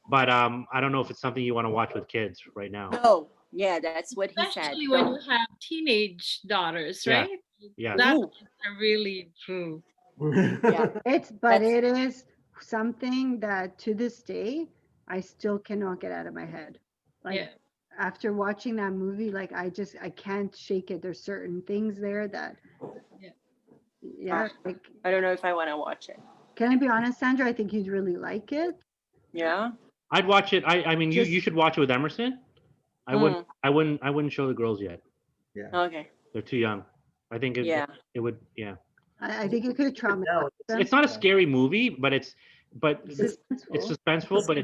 but I don't know if it's something you want to watch with kids right now. No. Yeah, that's what he said. Especially when you Don't. have teenage daughters, Yeah. right? Yeah. That Ooh. are really true. Yeah. But That's- it is something that to this day I still cannot get out of my head. Like Yeah. after watching that movie, like I can't shake it. There's certain things there that Yeah. like I don't know if I want to watch it. can I be honest, Sandra? I think you'd really like it. Yeah. I'd watch it. I mean, you Just- should watch it with Emerson. I wouldn't show the girls yet. Okay. They're too young. I think Yeah. it would. Yeah. I think it could traumatize them. It's not a scary movie, but it's Suspenseful. suspenseful, but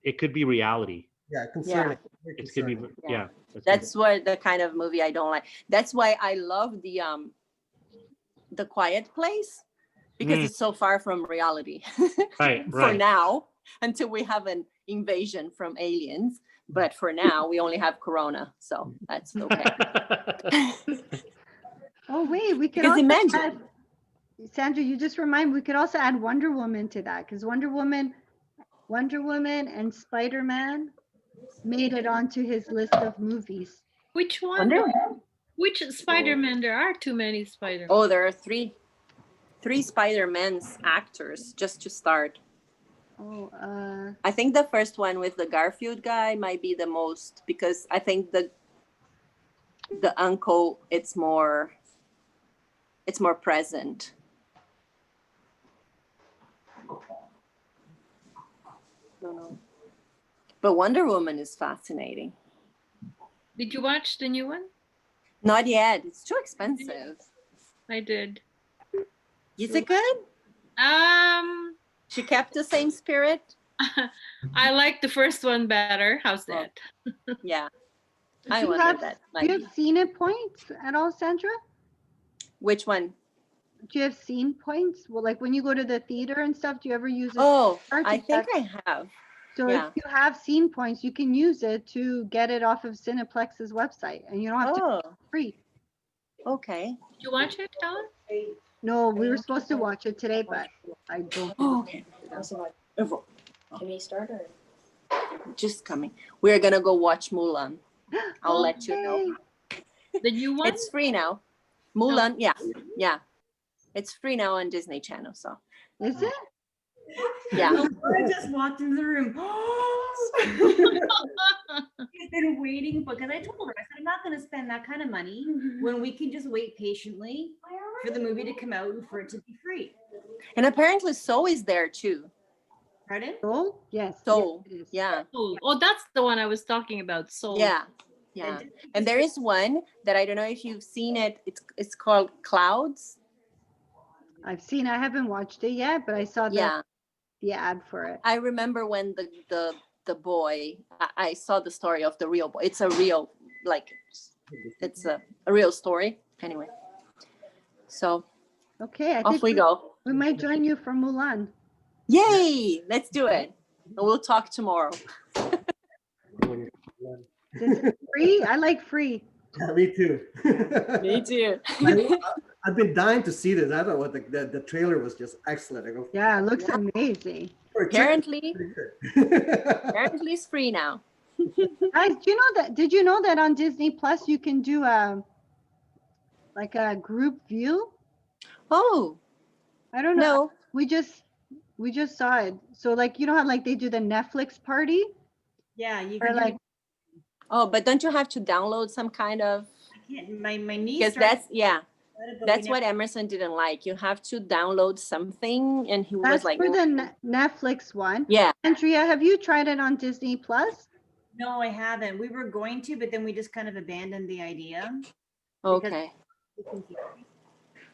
it could be reality. Yeah, concerning. It could be Yeah. yeah. That's what the kind of movie I don't like. That's why I love the Quiet Place, because it's so far from reality. Right, For right. now, until we have an invasion from aliens. But for now, we only have Corona, so that's okay. Oh wait, we could Because also imagine. add, Sandra, you just remind we could also add Wonder Woman to that because Wonder Woman and Spider-Man made it onto his list of movies. Which one? Wonder. Which Spider-Man? There are too many Spider-Man. Oh, there are three Spider-Man's actors just to start. Oh, I think the first one with the Garfield guy might be the most, because I think the uncle it's more present. Don't know. But Wonder Woman is fascinating. Did you watch the new one? Not yet. It's too expensive. I did. Is it good? She kept the same spirit. I like the first one better. How's that? Yeah. do I you wonder have that. do you have scene it points at all, Sandra? Which one? Do you have scene points? Well, like when you go to the theater and stuff, do you ever use it? Oh, Or to I think check- I have. So yeah. if you have scene points, you can use it to get it off of Cineplex's website, and you don't have to Oh, pay free. okay. Did you watch it, Dawn? No, we were supposed to watch it today, but I don't. Oh, okay. Can we start or? Just coming. We're gonna go watch Mulan. I'll let you know. The new one? It's free now. Mulan, yeah. It's free now on Disney Channel. So Is it? yeah. I just walked into the room. She's been waiting because I told her, I said, I'm not going to spend that kind of money when we can just wait patiently for the movie to come out and for it to be free. And apparently Soul is there too. Pardon? Soul? Yes. Soul. yes, it is. Yeah. Oh, that's the one I was talking about. Soul. Yeah. Yeah. And there is one that I don't know if you've seen it. It's called Clouds. I've seen. I haven't watched it yet, but I saw Yeah. the ad for it. I remember when the boy, I saw the story of the real boy. It's a real, like, it's a real story. Anyway. So Okay, I off think we go. we might join you for Mulan. Yay! Let's do it. And we'll talk tomorrow. Is it free? I like free. Yeah, me too. Me too. I've been dying to see this. I thought what the trailer was just excellent. I go, Yeah, it looks amazing. Apparently apparently. it's free now. Guys, do you know that? Did you know that on Disney Plus you can do like a group view? Oh, I don't know. no. We just saw it. So like you know how like they do the Netflix party? Yeah, you Or can like Oh, but don't you have to download some kind of, my niece. because started that's about it, but that's we what Emerson didn't like. You have to download something, and he was that's like, for the Netflix one. yeah. Andrea, have you tried it on Disney Plus? No, I haven't. We were going to, but then we just kind of abandoned the idea. Okay.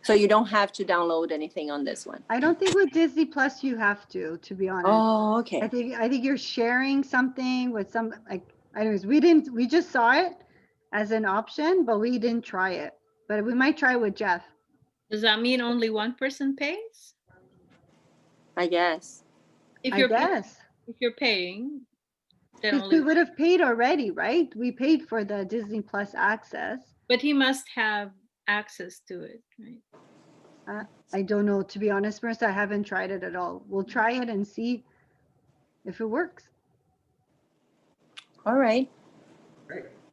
So you don't have to download anything on this one. I don't think with Disney Plus you have to be honest. Oh, okay. I think you're sharing something with some like anyways, we just saw it as an option, but we didn't try it. But we might try with Jeff. Does that mean only one person pays? I guess. If I you're guess. if you're paying, then Because we only. would have paid already, right? We paid for the Disney Plus access. But he must have access to it, right? I don't know, to be honest, Marissa, I haven't tried it at all. We'll try it and see if it works. All right.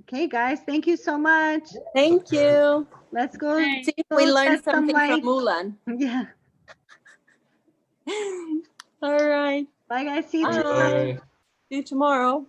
Okay, guys, thank you so much. Thank you. Let's go. Thanks. See if go we learned set some something from lights. Mulan. Yeah. All right. Bye, guys. See you Bye. tomorrow. Bye. See you tomorrow.